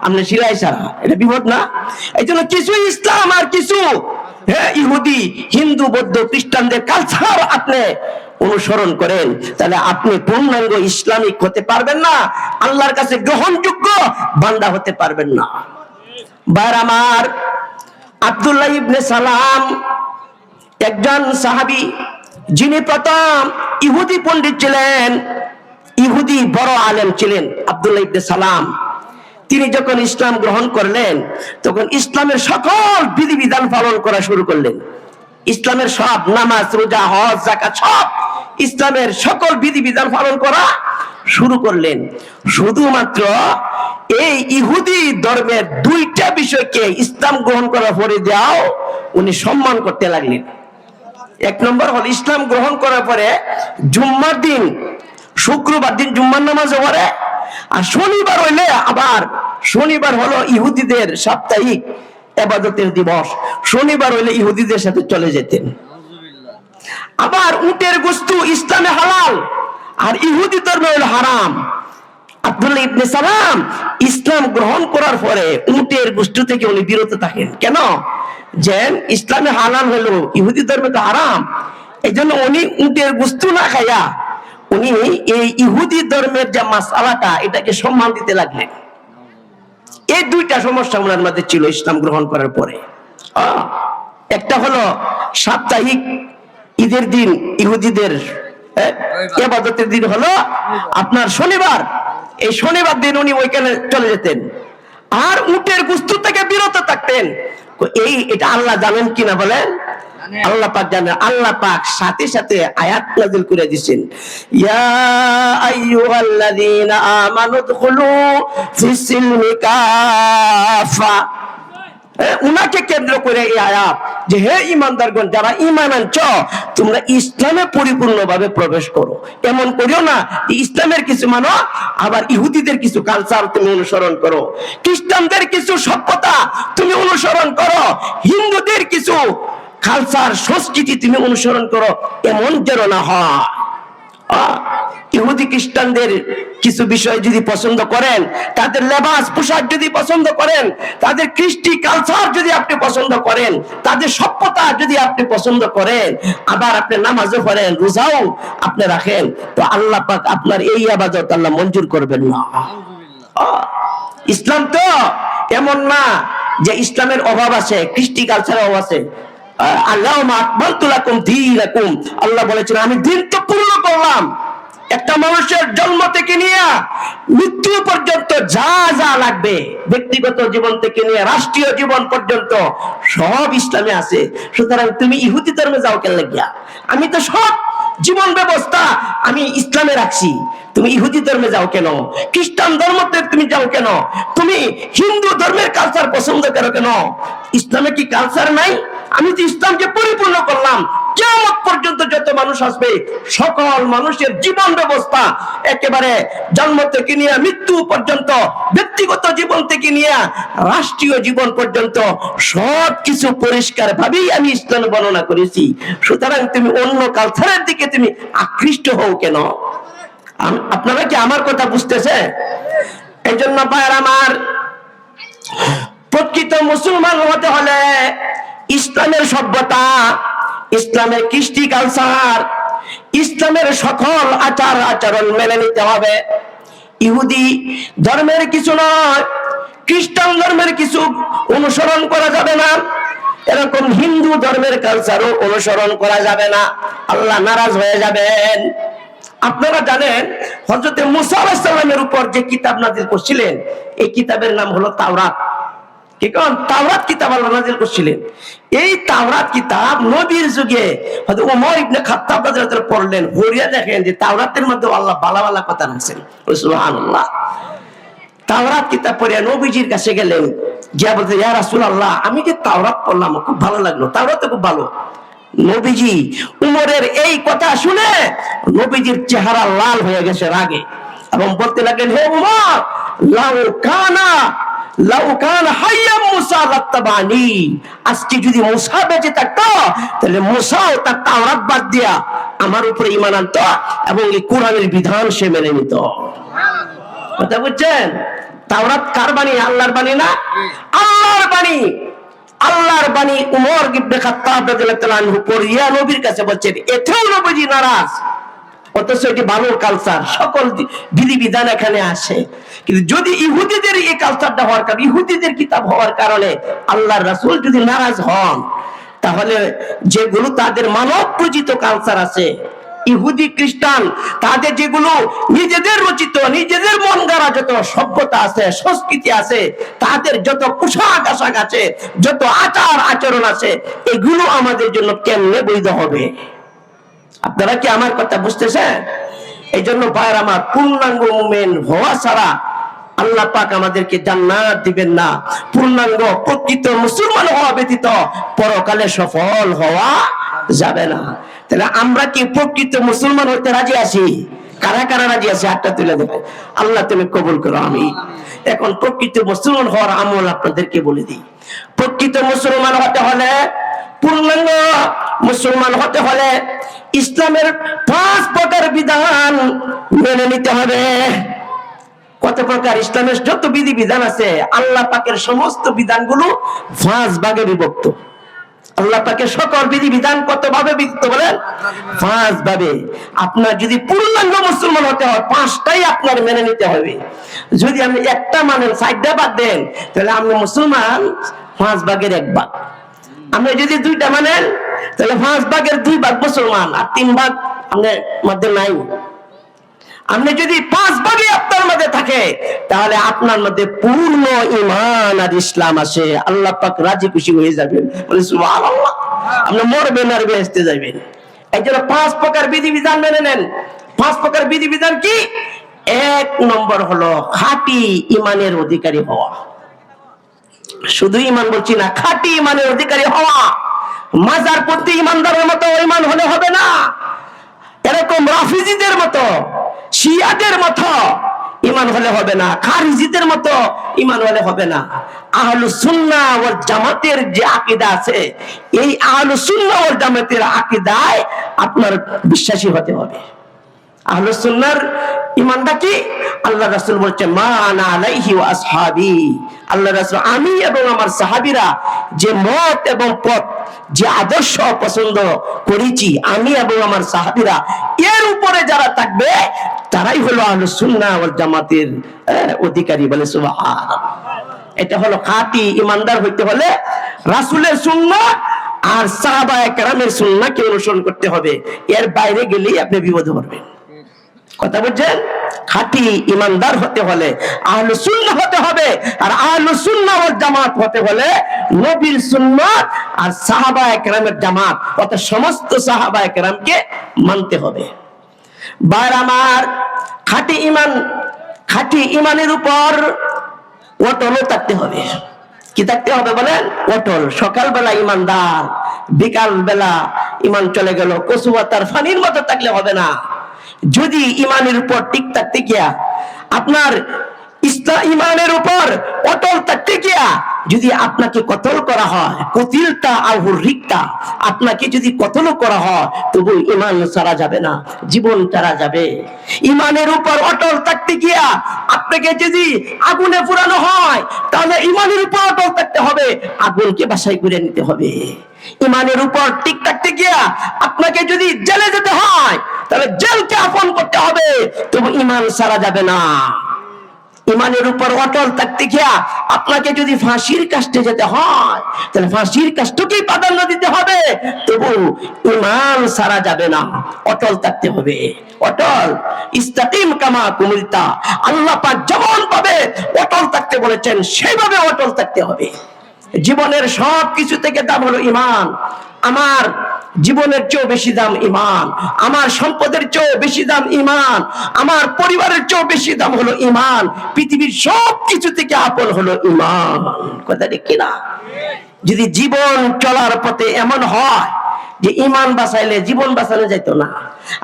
আপনি সিলাই ছাড়া, এটা বিপদ না? এই জন্য কিছু ইসলাম আর কিছু ইহুদি, হিন্দু, বৌদ্ধ, খ্রিস্টানদের কালচার আপনি অনুসরণ করেন, তাহলে আপনি পূর্ণাঙ্গ ইসলামিক হতে পারবেন না, আল্লাহর কাছে গ্রহণযোগ্য বান্দা হতে পারবেন না। ভাইরা আমার, আব্দুল্লাহ ইবনে সালাম একজন সাহাবী, যিনি প্রথম ইহুদি পণ্ডিত ছিলেন, ইহুদি বড় আলেম ছিলেন আব্দুল্লাহ ইবনে সালাম। তিনি যখন ইসলাম গ্রহণ করলেন তখন ইসলামের সকল বিধিবিধান পালন করা শুরু করলেন। ইসলামের সব নামাজ, রোজা, হজ, যাকাত, সব ইসলামের সকল বিধিবিধান পালন করা শুরু করলেন। শুধুমাত্র এই ইহুদি ধর্মের দুইটা বিষয়কে ইসলাম গ্রহণ করার পরে যাও উনি সম্মান করতে লাগলেন। এক নম্বর হল, ইসলাম গ্রহণ করার পরে জুম্মার দিন, শুক্রবার দিন জুম্মার নামাজ পড়ে, আর শনিবার হইলে আবার, শনিবার হলো ইহুদিদের সাপ্তাহিক ইবাদতের দিবস, শনিবার হইলে ইহুদিদের সাথে চলে যেতেন। আবার উটের গোশত ইসলামে হালাল আর ইহুদি ধর্মে হলো হারাম। আব্দুল্লাহ ইবনে সালাম ইসলাম গ্রহণ করার পরে উটের গোশত থেকে উনি বিরত থাকেন। কেন? যে ইসলামে হালাল হলো, ইহুদি ধর্মে তো হারাম। এই জন্য উনি উটের গোশত না খাইয়া উনি এই ইহুদি ধর্মের যে মাসালাটা, এটাকে সম্মান দিতে লাগলেন। এই দুইটা সমস্যা ওনার মধ্যে ছিল ইসলাম গ্রহণ করার পরে। একটা হলো সাপ্তাহিক ঈদের দিন, ইহুদিদের ইবাদতের দিন হলো আপনার শনিবার, এই শনিবার দিন উনি ওইখানে চলে যেতেন আর উটের গোশত থেকে বিরত থাকতেন। এটা আল্লাহ জানেন কিনা বলেন? আল্লাহ পাক জানেন। আল্লাহ পাক সাথে সাথে আয়াত নাযিল করে দিয়েছেন, ইয়া আইয়ুহাল্লাযীনা আমানু দুখুলু ফিস-সিলমি কাফা। উনাকে কেন্দ্র করে এই আয়াত, যে হে ঈমানদারগণ, যারা ঈমান আনছো তোমরা ইসলামে পরিপূর্ণভাবে প্রবেশ করো। এমন করিও না যে ইসলামের কিছু মানো আবার ইহুদিদের কিছু কালচার তুমি অনুসরণ করো, খ্রিস্টানদের কিছু সভ্যতা তুমি অনুসরণ করো, হিন্দুদের কিছু কালচার সংস্কৃতি তুমি অনুসরণ করো, এমন যেন না হয়। ইহুদি খ্রিস্টানদের কিছু বিষয় যদি পছন্দ করেন, তাদের লেবাস পোশাক যদি পছন্দ করেন, তাদের কৃষ্টি কালচার যদি আপনি পছন্দ করেন, তাদের সভ্যতা যদি আপনি পছন্দ করেন, আবার আপনি নামাজও পড়েন, রোজাও আপনি রাখেন, তো আল্লাহ পাক আপনার এই ইবাদত আল্লাহ মঞ্জুর করবেন না। ইসলাম তো এমন না যে ইসলামের অভাব আছে, কৃষ্টি কালচারের অভাব আছে। আল্লাহ বলেছেন আমি দিন তো পূর্ণ করলাম। একটা মানুষের জন্ম থেকে নিয়ে মৃত্যু পর্যন্ত যা যা লাগবে, ব্যক্তিগত জীবন থেকে নিয়ে রাষ্ট্রীয় জীবন পর্যন্ত সব ইসলামে আছে। সুতরাং তুমি ইহুদি ধর্মে যাও কেন লাগিয়া? আমি তো সব জীবন ব্যবস্থা আমি ইসলামে রাখছি, তুমি ইহুদি ধর্মে যাও কেন? খ্রিস্টান ধর্মতে তুমি যাও কেন? তুমি হিন্দু ধর্মের কালচার পছন্দ করো কেন? ইসলামে কি কালচার নাই? আমি তো ইসলামকে পরিপূর্ণ করলাম। কিয়ামত পর্যন্ত যত মানুষ আসবে সকল মানুষের জীবন ব্যবস্থা একেবারে জন্ম থেকে নিয়ে মৃত্যু পর্যন্ত, ব্যক্তিগত জীবন থেকে নিয়ে রাষ্ট্রীয় জীবন পর্যন্ত সব কিছু পরিষ্কার ভাবেই আমি ইসলামে বর্ণনা করেছি। সুতরাং তুমি অন্য কালচারের দিকে তুমি আকৃষ্ট হও কেন? আপনারা কি আমার কথা বুঝতেছে? এই জন্য ভাইরা আমার, প্রকৃত মুসলমান হতে হলে ইসলামের সভ্যতা, ইসলামের কৃষ্টি কালচার, ইসলামের সকল আচার আচরণ মেনে নিতে হবে। ইহুদি ধর্মের কিছু নয়, খ্রিস্টান ধর্মের কিছু অনুসরণ করা যাবে না, এরকম হিন্দু ধর্মের কালচারও অনুসরণ করা যাবে না, আল্লাহ নারাজ হয়ে যাবেন। আপনারা জানেন হযরত মুসা আলাইহিস সালামের উপর যে কিতাব নাযিল করছিলেন, এই কিতাবের নাম হলো তাওরাত। কি কোন? তাওরাত কিতাব আল্লাহ নাযিল করছিলেন। এই তাওরাত কিতাব নবীর যুগে হযরত ওমর ইবনে খাত্তাব রাদিয়াল্লাহু তাআলা পড়লেন, পড়িয়া দেখেন যে তাওরাতের মধ্যে আল্লাহ ভালো ভালো কথা রাখছেন। সুবহানাল্লাহ। তাওরাত কিতাব পড়িয়া নবীজির কাছে গেলেন, গিয়া বলতে, ইয়া রাসূলুল্লাহ, আমি যে তাওরাত পড়লাম খুব ভালো লাগলো, তাওরাত খুব ভালো, নবীজি উমরের এই কথা শুনে নবীজির চেহারা লাল হয়ে গেছে রাগে, এবং বলতে লাগলেন, হে উমর, লাউ কানা হাইয়া মুসা লাত্তাবানি, আজকে যদি মুসা বেঁচে থাকতো তাহলে মুসাও তার তাওরাত বাদ দিয়া আমার উপরে ঈমান আনতো এবং এই কোরআনের বিধান সে মেনে নিত। কথা বুঝছেন? তাওরাত কার বাণী? আল্লাহর বাণী না? আল্লাহর বাণী। আল্লাহর বাণী উমর ইবনে খাত্তাব রাদিয়াল্লাহু তাআলা আনহু পড়িয়া নবীর কাছে বলছেন, এতেও নবীজি নারাজ। অথচ এটি ভালো কালচার, সকল বিধিবিধান এখানে আসে। কিন্তু যদি ইহুদিদের এই কালচারটা হওয়ার কারণে, ইহুদিদের কিতাব হওয়ার কারণে আল্লাহর রাসূল যদি নারাজ হন, তাহলে যেগুলো তাদের মানব রচিত কালচার আছে, ইহুদি খ্রিস্টান তাদের যেগুলো নিজেদের রচিত, নিজেদের মন গড়া যত সভ্যতা আছে, সংস্কৃতি আছে, তাদের যত পোশাক আশাক আছে, যত আচার আচরণ আছে, এগুলো আমাদের জন্য কেমনে বৈধ হবে? আপনারা কি আমার কথা বুঝতেছেন? এই জন্য ভাইয়ের আমার, পূর্ণাঙ্গ মুমিন হওয়া ছাড়া আল্লাহ পাক আমাদেরকে জান্নাত দিবেন না। পূর্ণাঙ্গ প্রকৃত মুসলমান হওয়া ব্যতীত পরকালে সফল হওয়া যাবে না। তাহলে আমরা কি প্রকৃত মুসলমান হতে রাজি আছি? কারা কারা রাজি আছে? হাতটা তুলে দেবে। আল্লাহ তুমি কবুল করো, আমি এখন প্রকৃত মুসলমান হওয়ার আমল আপনাদেরকে বলে দিই। প্রকৃত মুসলমান হতে হলে, পূর্ণাঙ্গ মুসলমান হতে হলে ইসলামের 5 প্রকার বিধান মেনে নিতে হবে। কত প্রকার? ইসলামের যত বিধি বিধান আছে, আল্লাহ পাকের সমস্ত বিধানগুলো 5 ভাগে বিভক্ত। আল্লাহ পাকের সকল বিধি বিধান কত ভাবে বিভক্ত বলেন? 5 ভাবে। আপনার যদি পূর্ণাঙ্গ মুসলমান হতে হয়, 5টাই আপনার মেনে নিতে হবে। যদি আপনি একটা মানেন, 4টা বাদ দেন, তাহলে আপনি মুসলমান 5 ভাগের 1 ভাগ। আপনি যদি 2টা মানেন, তাহলে 5 ভাগের 2 ভাগ মুসলমান, আর 3 ভাগ আপনার মধ্যে নাই। আপনি যদি 5 ভাগে আপনার মধ্যে থাকে, তাহলে আপনার মধ্যে পূর্ণ ঈমান আর ইসলাম আছে। আল্লাহ পাক রাজি খুশি হয়ে যাবেন। বলে সুবহানাল্লাহ। আপনি মরবেন আর বেহেশতে যাবেন। এই জন্য 5 প্রকার বিধিবিধান মেনে নেন। 5 প্রকার বিধিবিধান কি? 1 নম্বর হলো খাঁটি ঈমানের অধিকারী হওয়া। শুধু ঈমান বলছি না, খাঁটি ঈমানের অধিকারী হওয়া। মাজার প্রতি ঈমানদারের মতো ঈমান হলে হবে না। এরকম রাফিজিদের মতো, শিয়াদের মতো ঈমান হলে হবে না, খারিজিদের মতো ঈমান হলে হবে না। আহলুস সুন্নাহ ওয়াল জামাতের যে আকীদা আছে, এই আহলুস সুন্নাহ ওয়াল জামাতের আকীদায় আপনার বিশ্বাসী হতে হবে। আহলুস সুন্নাহর ঈমানটা কি? আল্লাহ রাসূল বলেছেন, মা আনা আলাইহি ওয়া আসহাবি। আল্লাহ রাসূল, আমি এবং আমার সাহাবীরা যে মত এবং পথ, যে আদর্শ পছন্দ করেছি, আমি এবং আমার সাহাবীরা এর উপরে যারা থাকবে, তারাই হলো আহলুস সুন্নাহ ওয়াল জামাতের অধিকারী। বলে সুবহানাল্লাহ। এটা হলো খাঁটি ঈমানদার হইতে হলে রাসূলের সুন্নাহ আর সাহাবায়ে কেরামের সুন্নাহকে অনুসরণ করতে হবে। এর বাইরে গেলেই আপনি বিপদে পড়বেন। কথা বুঝছেন? খাঁটি ঈমানদার হতে হলে আহলুস সুন্নাহ হতে হবে, আর আহলুস সুন্নাহ ওয়াল জামাত হতে হলে নবীর সুন্নাত আর সাহাবায়ে কেরামের জামাত, অর্থাৎ সমস্ত সাহাবায়ে কেরামকে মানতে হবে। ভাইরা আমার, খাঁটি ঈমানের উপর অটল থাকতে হবে। কি থাকতে হবে বলেন? অটল। সকালবেলা ঈমানদার, বিকাল বেলা ঈমান চলে গেল, কচু পাতার ফানির মতো থাকলে হবে না। যদি ঈমানের উপর টিক থাকতে গিয়া, আপনার ঈমানের উপর অটল থাকতে গিয়া যদি আপনাকে কতল করা হয়, কতিলতা আহুর রিক্তা, আপনাকে যদি কতল করা হয়, তবু ঈমান ছাড়া যাবে না, জীবন ছাড়া যাবে। ঈমানের উপর অটল থাকতে গিয়া আপনাকে যদি আগুনে পুরানো হয়, তাহলে ঈমানের উপর অটল থাকতে হবে, আগুনকে বাছাই করে নিতে হবে। ঈমানের উপর টিক থাকতে গিয়া আপনাকে যদি জেলে যেতে হয়, তাহলে জেলকে আপন করতে হবে, তবু ঈমান ছাড়া যাবে না। ঈমানের উপর অটল থাকতে গিয়া আপনাকে যদি ফাঁসির কাস্টে যেতে হয়, তাহলে ফাঁসির কাস্টকেই প্রাধান্য দিতে হবে, তবু ঈমান ছাড়া যাবে না, অটল থাকতে হবে। অটল। ইস্তাকিম কামা কুমিলতা। আল্লাহ পাক যেমন ভাবে অটল থাকতে বলেছেন, সেইভাবে অটল থাকতে হবে। জীবনের সব কিছু থেকে দাম হলো ঈমান। আমার জীবনের চেয়েও বেশি দাম ঈমান, আমার সম্পদের চেয়েও বেশি দাম ঈমান, আমার পরিবারের চেয়েও বেশি দাম হলো ঈমান, পৃথিবীর সব কিছু থেকে আপন হলো ঈমান। কথা ঠিক কিনা? যদি জীবন চলার পথে এমন হয় যে ইমান বাঁচাইলে জীবন বাঁচানো যেত না,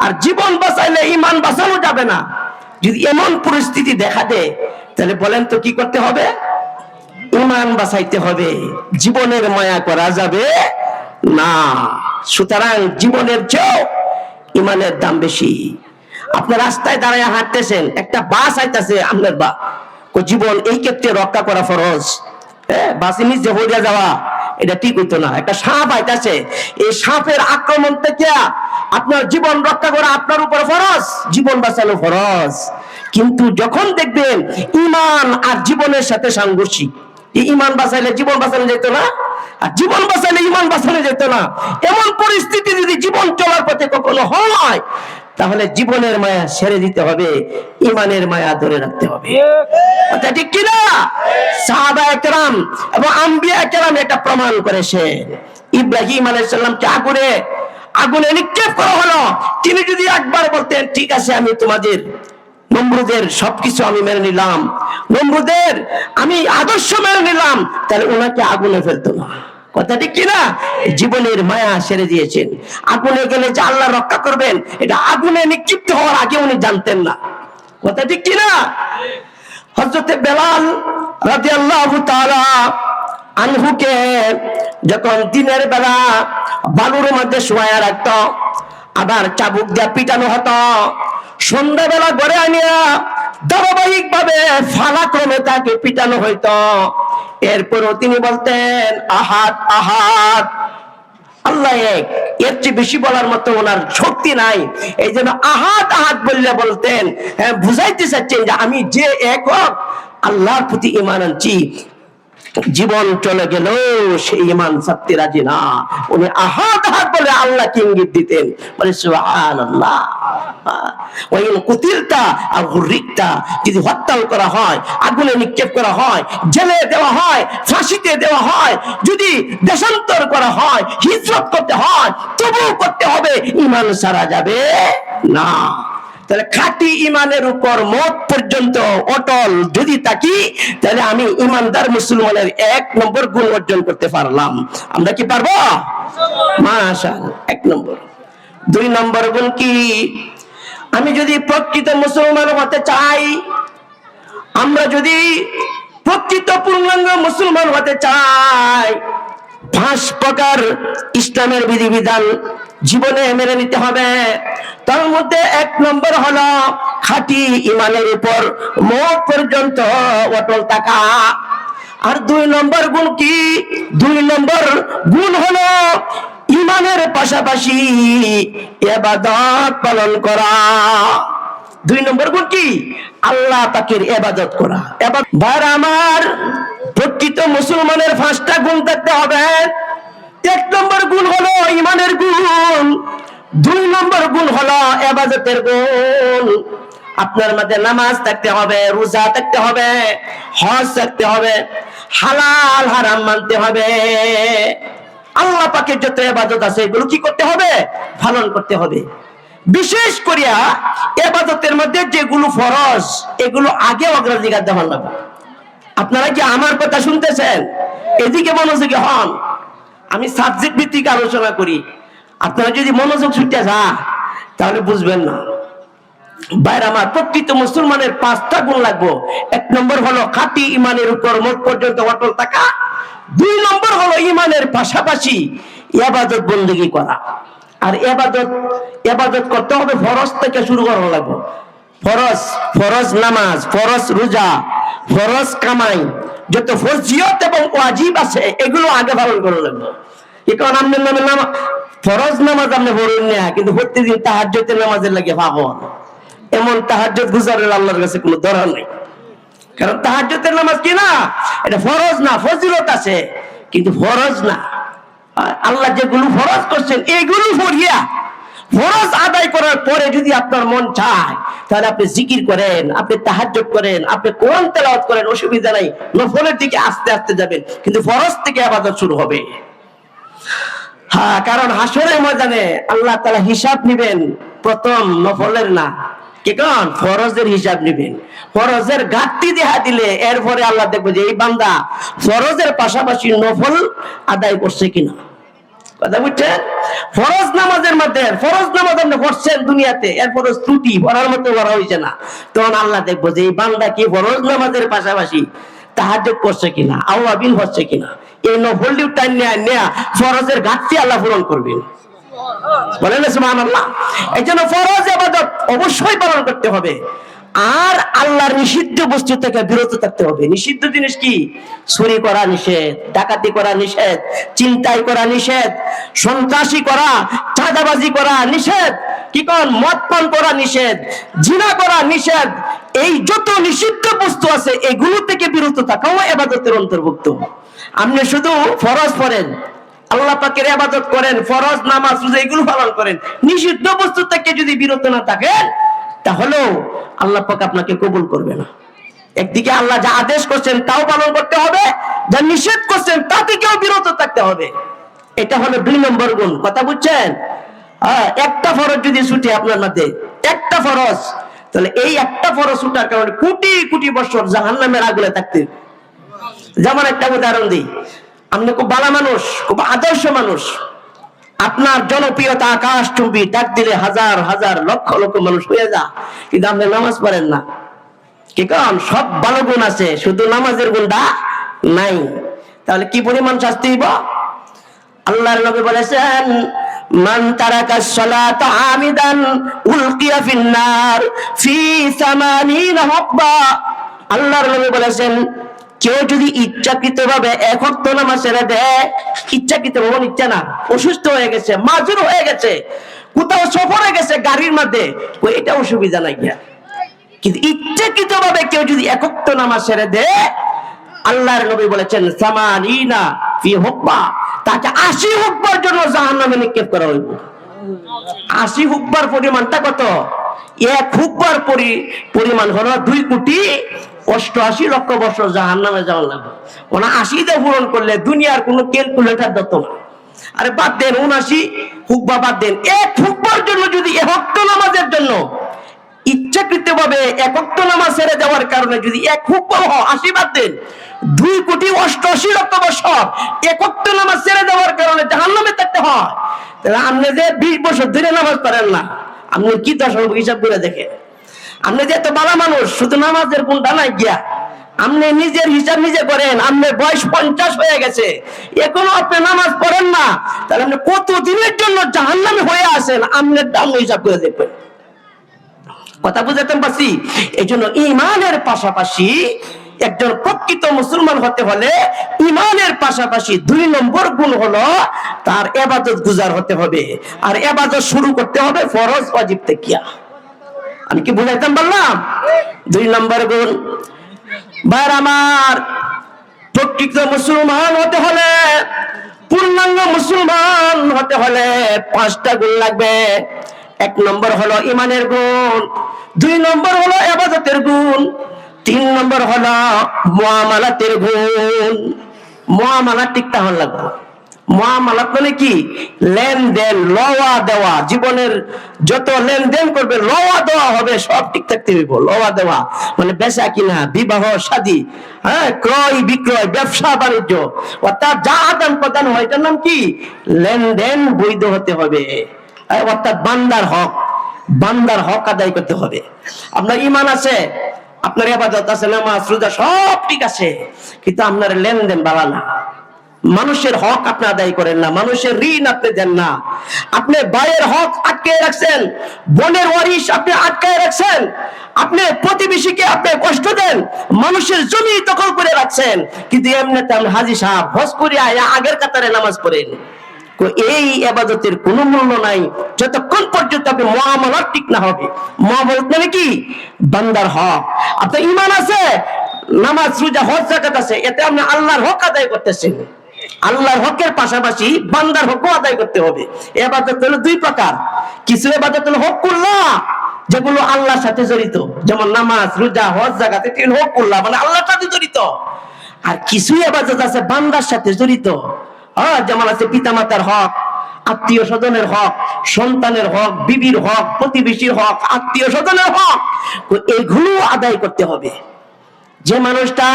আর জীবন বাঁচাইলে ইমান বাঁচানো যাবে না। যদি এমন পরিস্থিতি দেখা দেয় তাহলে বলেন তো কি করতে হবে? ইমান বাঁচাইতে হবে, জীবনের মায়া করা যাবে না। সুতরাং জীবনের চেয়েও ইমানের দাম বেশি। আপনার রাস্তায় দাঁড়ায় হাঁটতেছেন, একটা বাস আইতাছে, আপনার জীবন এই ক্ষেত্রে রক্ষা করা ফরজ। বাসে নিচে হইয়া যাওয়া এটা ঠিক হইতো না। একটা সাপ আইতাছে, এই সাপের আক্রমণ থেকে আপনার জীবন রক্ষা করা আপনার উপর ফরজ, জীবন বাঁচানো ফরজ। কিন্তু যখন দেখবেন ইমান আর জীবনের সাথে সাংঘর্ষিক, ইমান বাঁচাইলে জীবন বাঁচানো যেত না, আর জীবন বাঁচাইলে ইমান বাঁচানো যেত না, এমন পরিস্থিতি যদি জীবন চলার পথে কখনো হয়, তাহলে জীবনের মায়া ছেড়ে দিতে হবে, ইমানের মায়া ধরে রাখতে হবে। কথা ঠিক কিনা? সাহাবায়ে কেরাম এবং আম্বিয়া কেরাম এটা প্রমাণ করেছেন। ইব্রাহিম আলাইহিস সালামকে আগুনে নিক্ষেপ করা হলো, তিনি যদি একবার বলতেন ঠিক আছে আমি তোমাদের নমরুদের সবকিছু আমি মেনে নিলাম, নমরুদের আমি আদর্শ মেনে নিলাম, তাহলে ওনাকে আগুনে ফেলতো না। কথা ঠিক কিনা? জীবনের মায়া ছেড়ে দিয়েছেন। আগুনে গেলে যে আল্লাহ রক্ষা করবেন এটা আগুনে নিক্ষিপ্ত হওয়ার আগে উনি জানতেন না। কথা ঠিক কিনা? হযরতে বেলাল রাদিয়াল্লাহু তাআলা আনহুকে যখন দিনের বেলা বালুর মধ্যে শোয়া রাখতো, আবার চাবুক দিয়ে পিটানো হতো, সন্ধ্যাবেলা ঘরে আনিয়া ধারাবাহিক ভাবে ফালাক্রমে তাকে পিটানো হইতো। এরপরও তিনি বলতেন আহাদ আহাদ, আল্লাহ এক, এর চেয়ে বেশি বলার মতো ওনার শক্তি নাই। এই জন্য আহাদ আহাদ বললে বলতেন, বুঝাইতে চাচ্ছেন যে আমি যে একক আল্লাহর প্রতি ঈমান আনছি, জীবন চলে গেল সেই ঈমান ছাড়তে রাজি না। উনি আহাদ আহাদ বলে আল্লাহকে ইঙ্গিত দিতেন, বলে সুবহানাল্লাহ। ওয়াইন কুতিলতা আও হুরিকতা, যদি হত্যা করা হয়, আগুনে নিক্ষেপ করা হয়, জেলে দেওয়া হয়, ফাঁসিতে দেওয়া হয়, যদি দেশান্তর করা হয়, হিজরত করতে হয়, তবু করতে হবে, ঈমান ছাড়া যাবে না। তাহলে খাঁটি ইমানের উপর মত পর্যন্ত অটল যদি থাকি, তাহলে আমি ইমানদার মুসলমানের 1 নম্বর গুণ অর্জন করতে পারলাম। আমরা কি পারবো? মাশাআল্লাহ। 1 নম্বর। 2 নম্বর গুণ কি? আমি যদি প্রকৃত মুসলমান হতে চাই, আমরা যদি প্রকৃত পূর্ণাঙ্গ মুসলমান হতে চাই, 5 প্রকার ইসলামের বিধিবিধান জীবনে মেনে নিতে হবে। তার মধ্যে 1 নম্বর হলো খাঁটি ইমানের উপর মত পর্যন্ত অটল থাকা। আর 2 নম্বর গুণ কি? 2 নম্বর গুণ হলো ইমানের পাশাপাশি ইবাদত পালন করা। 2 নম্বর গুণ কি? আল্লাহ পাকের ইবাদত করা। ভাই আমার, প্রকৃত মুসলমানের 5টা গুণ থাকতে হবে। 1 নম্বর গুণ হলো ইমানের গুণ, 2 নম্বর গুণ হলো ইবাদতের গুণ। আপনার মধ্যে নামাজ থাকতে হবে, রোজা থাকতে হবে, হজ থাকতে হবে, হালাল হারাম মানতে হবে। আল্লাহ পাকের যত ইবাদত আছে এগুলো কি করতে হবে? পালন করতে হবে। বিশেষ করিয়া ইবাদতের মধ্যে যেগুলো ফরজ, এগুলো আগে অগ্রাধিকার দেওয়া লাগবে। আপনারা কি আমার কথা শুনতেছেন? এদিকে মনোযোগী হন। আমি সাবজেক্ট ভিত্তিক আলোচনা করি, আপনারা যদি মনোযোগ ছুটে যান তাহলে বুঝবেন না। ভাইরা আমার, প্রকৃত মুসলমানের 5টা গুণ লাগবে। 1 নম্বর হলো খাঁটি ইমানের উপর মত পর্যন্ত অটল থাকা। 2 নম্বর হলো ইমানের পাশাপাশি ইবাদত বন্দেগী করা। আর ইবাদত করতে হবে ফরজ থেকে শুরু করা লাগবে। ফরজ নামাজ, ফরজ রোজা, ফরজ কামাই, যত ফরজিয়ত এবং ওয়াজিব আছে এগুলো আগে পালন করা লাগবে। এখন আপনার নামে ফরজ নামাজ আপনি পড়েন না, কিন্তু প্রত্যেকদিন তাহাজ্জুদের নামাজের লাগে পাগল। এমন তাহাজ্জুদ গুজারের আল্লাহর কাছে কোনো দরকার নেই। কারণ তাহাজ্জুদের নামাজ কি না, এটা ফরজ না, ফজিলত আছে কিন্তু ফরজ না। আল্লাহ যেগুলো ফরজ করছেন এগুলো পড়িয়া ফরজ আদায় করার পরে যদি আপনার মন চায় তাহলে আপনি জিকির করেন, আপনি তাহাজ্জুদ করেন, আপনি কোরআন তেলাওয়াত করেন, অসুবিধা নাই। নফলের দিকে আস্তে আস্তে যাবেন, কিন্তু ফরজ থেকে ইবাদত শুরু হবে। কারণ হাসরের ময়দানে আল্লাহ তাআলা হিসাব নেবেন প্রথম নফলের না, কি কোন ফরজের হিসাব নেবেন। ফরজের ঘাটতি দেখা দিলে এরপরে আল্লাহ দেখবে যে এই বান্দা ফরজের পাশাপাশি নফল আদায় করছে কিনা। কথা বুঝছেন? ফরজ নামাজের মধ্যে ফরজ নামাজ আপনি পড়ছেন দুনিয়াতে, এর ফরজ ত্রুটি পড়ার মতো পড়া হয়েছে না, তখন আল্লাহ দেখবো যে এই বান্দা কি ফরজ নামাজের পাশাপাশি তাহাজ্জুদ পড়ছে কিনা, আওয়াবিল হচ্ছে কিনা। এই নফল টাইম নেয়া ফরজের ঘাটতি আল্লাহ পূরণ করবেন। বলেন না সুবহানাল্লাহ। এই জন্য ফরজ ইবাদত অবশ্যই পালন করতে হবে, আর আল্লাহর নিষিদ্ধ বস্তু থেকে বিরত থাকতে হবে। নিষিদ্ধ জিনিস কি? চুরি করা নিষেধ, ডাকাতি করা নিষেধ, চিন্তাই করা নিষেধ, সন্ত্রাসী করা, চাঁদাবাজি করা নিষেধ, কি কোন মদ পান করা নিষেধ, জিনা করা নিষেধ। এই যত নিষিদ্ধ বস্তু আছে এগুলো থেকে বিরত থাকাও ইবাদতের অন্তর্ভুক্ত। আপনি শুধু ফরজ পড়েন, আল্লাহ পাকের ইবাদত করেন, ফরজ নামাজ রোজা এগুলো পালন করেন, নিষিদ্ধ বস্তু থেকে যদি বিরত না থাকেন তাহলেও আল্লাহ পাক আপনাকে কবুল করবে না। একদিকে আল্লাহ যা আদেশ করছেন তাও পালন করতে হবে, যা নিষেধ করছেন তা থেকেও বিরত থাকতে হবে। এটা হলো 2 নম্বর গুণ। কথা বুঝছেন? একটা ফরজ যদি ছুটে আপনার মধ্যে, একটা ফরজ, তাহলে এই একটা ফরজ ছুটার কারণে কোটি কোটি বছর জাহান্নামের আগুনে থাকতে। যেমন একটা উদাহরণ দিই, আপনি খুব ভালো মানুষ, খুব আদর্শ মানুষ, আপনার জনপ্রিয়তা আকাশ চুম্বি, ডাক দিলে হাজার হাজার লক্ষ লক্ষ মানুষ হয়ে যা, কিন্তু আপনি নামাজ পড়েন না। কি কারণ? সব ভালো গুণ আছে, শুধু নামাজের গুণটা নাই। তাহলে কি পরিমাণ শাস্তি হইব? আল্লাহর নবী বলেছেন, মান তারাকাস সালাতা আমিদান উলকিয়া ফিন্নার ফি 80 হুকবা। আল্লাহর নবী বলেছেন, কেউ যদি ইচ্ছাকৃতভাবে এক ওয়াক্ত নামাজ ছেড়ে দেয়, ইচ্ছাকৃতভাবে, ইচ্ছা না, অসুস্থ হয়ে গেছে, মাজুর হয়ে গেছে, কোথাও সফরে গেছে গাড়ির মধ্যে, এটা অসুবিধা নাই গিয়া, কিন্তু ইচ্ছাকৃতভাবে কেউ যদি এক ওয়াক্ত নামাজ ছেড়ে দেয়, আল্লাহর নবী বলেছেন 80 ফি হুকবা, তাকে 80 হুকবার জন্য জাহান্নামে নিক্ষেপ করা হইব। 80 হুকবার পরিমাণটা কত? এক হুকবার পরিমাণ হলো 2,88,00,000 বছর জাহান্নামে যাওয়া লাগবে। 80 দিয়ে পূরণ করলে দুনিয়ার কোনো ক্যালকুলেটর দিত না। আরে বাদ দেন, 79 হুকবা বাদ দেন, এক হুকবার জন্য যদি এক ওয়াক্ত নামাজের জন্য ইচ্ছাকৃতভাবে এক ওয়াক্ত নামাজ ছেড়ে দেওয়ার কারণে যদি এক হুকবা 80 বাদ দেন, 2,88,00,000 বছর এক ওয়াক্ত নামাজ ছেড়ে দেওয়ার কারণে জাহান্নামে থাকতে হয়। তাহলে আপনি যে 20 বছর ধরে নামাজ পড়েন না, আপনি কি দশা হিসাব করে দেখেন। আপনি যে এত ভালো মানুষ, শুধু নামাজের গুণটা নাই গিয়া, আপনি নিজের হিসাব নিজে করেন, আপনার বয়স 50 হয়ে গেছে, এখনো আপনি নামাজ পড়েন না, তাহলে আপনি কত দিনের জন্য জাহান্নামে হয়ে আছেন, আপনার দাম হিসাব করে দেখবেন। কথা বুঝাতে পারছি? এই জন্য ঈমানের পাশাপাশি একজন প্রকৃত মুসলমান হতে হলে ঈমানের পাশাপাশি 2 নম্বর গুণ হলো তার ইবাদত গুজার হতে হবে, আর ইবাদত শুরু করতে হবে ফরজ ওয়াজিব থেকে। আমি কি বুঝাইতাম বললাম? 2 নম্বর গুণ। ভাইরা আমার, প্রকৃত মুসলমান হতে হলে, পূর্ণাঙ্গ মুসলমান হতে হলে 5টা গুণ লাগবে। 1 নম্বর হলো ঈমানের গুণ, 2 নম্বর হলো ইবাদতের গুণ, 3 নম্বর হলো মুআমালাতের গুণ। মুআমালাত ঠিক তাহলে লাগবে। মুআমালাত মানে কি? লেনদেন, লওয়া দেওয়া, জীবনের যত লেনদেন করবে লওয়া দেওয়া হবে, সব ঠিক থাকতে হইব। লওয়া দেওয়া মানে বেচা কিনা, বিবাহ শাদী, ক্রয় বিক্রয়, ব্যবসা বাণিজ্য, অর্থাৎ যা আদান প্রদান হয় এটার নাম কি? লেনদেন বৈধ হতে হবে। অর্থাৎ বান্দার হক আদায় করতে হবে। আপনার ঈমান আছে, আপনার ইবাদত আছে, নামাজ রোজা সব ঠিক আছে, কিন্তু আপনার লেনদেন ভালো না। মানুষের হক আপনি আদায় করেন না, মানুষের ঋণ আপনি দেন না, আপনি ভাইয়ের হক আটকে রাখছেন, বোনের ওয়ারিশ আপনি আটকায় রাখছেন, আপনি প্রতিবেশীকে আপনি কষ্ট দেন, মানুষের জমি দখল করে রাখছেন, কিন্তু এমনিতে আপনি হাজী সাহেব হজ করে আগের কাতারে নামাজ পড়েন। এই ইবাদতের কোনো মূল্য নাই যতক্ষণ পর্যন্ত আপনি মুআমালাত ঠিক না হবে। মুআমালাত মানে কি? বান্দার হক। আপনার ঈমান আছে, নামাজ রোজা হজ যাকাত আছে, এতে আপনি আল্লাহর হক আদায় করতেছেন। আল্লাহর হকের পাশাপাশি বান্দার হকও আদায় করতে হবে। ইবাদত হলো 2 প্রকার। কিছু ইবাদত হলো হকুল্লাহ, যেগুলো আল্লাহর সাথে জড়িত, যেমন নামাজ রোজা হজ যাকাত, এটি হলো হকুল্লাহ মানে আল্লাহর সাথে জড়িত। আর কিছু ইবাদত আছে বান্দার সাথে জড়িত, যেমন আছে পিতামাতার হক, আত্মীয় স্বজনের হক, সন্তানের হক, বিবির হক, প্রতিবেশীর হক, আত্মীয় স্বজনের হক, এগুলো আদায় করতে হবে। যে মানুষটা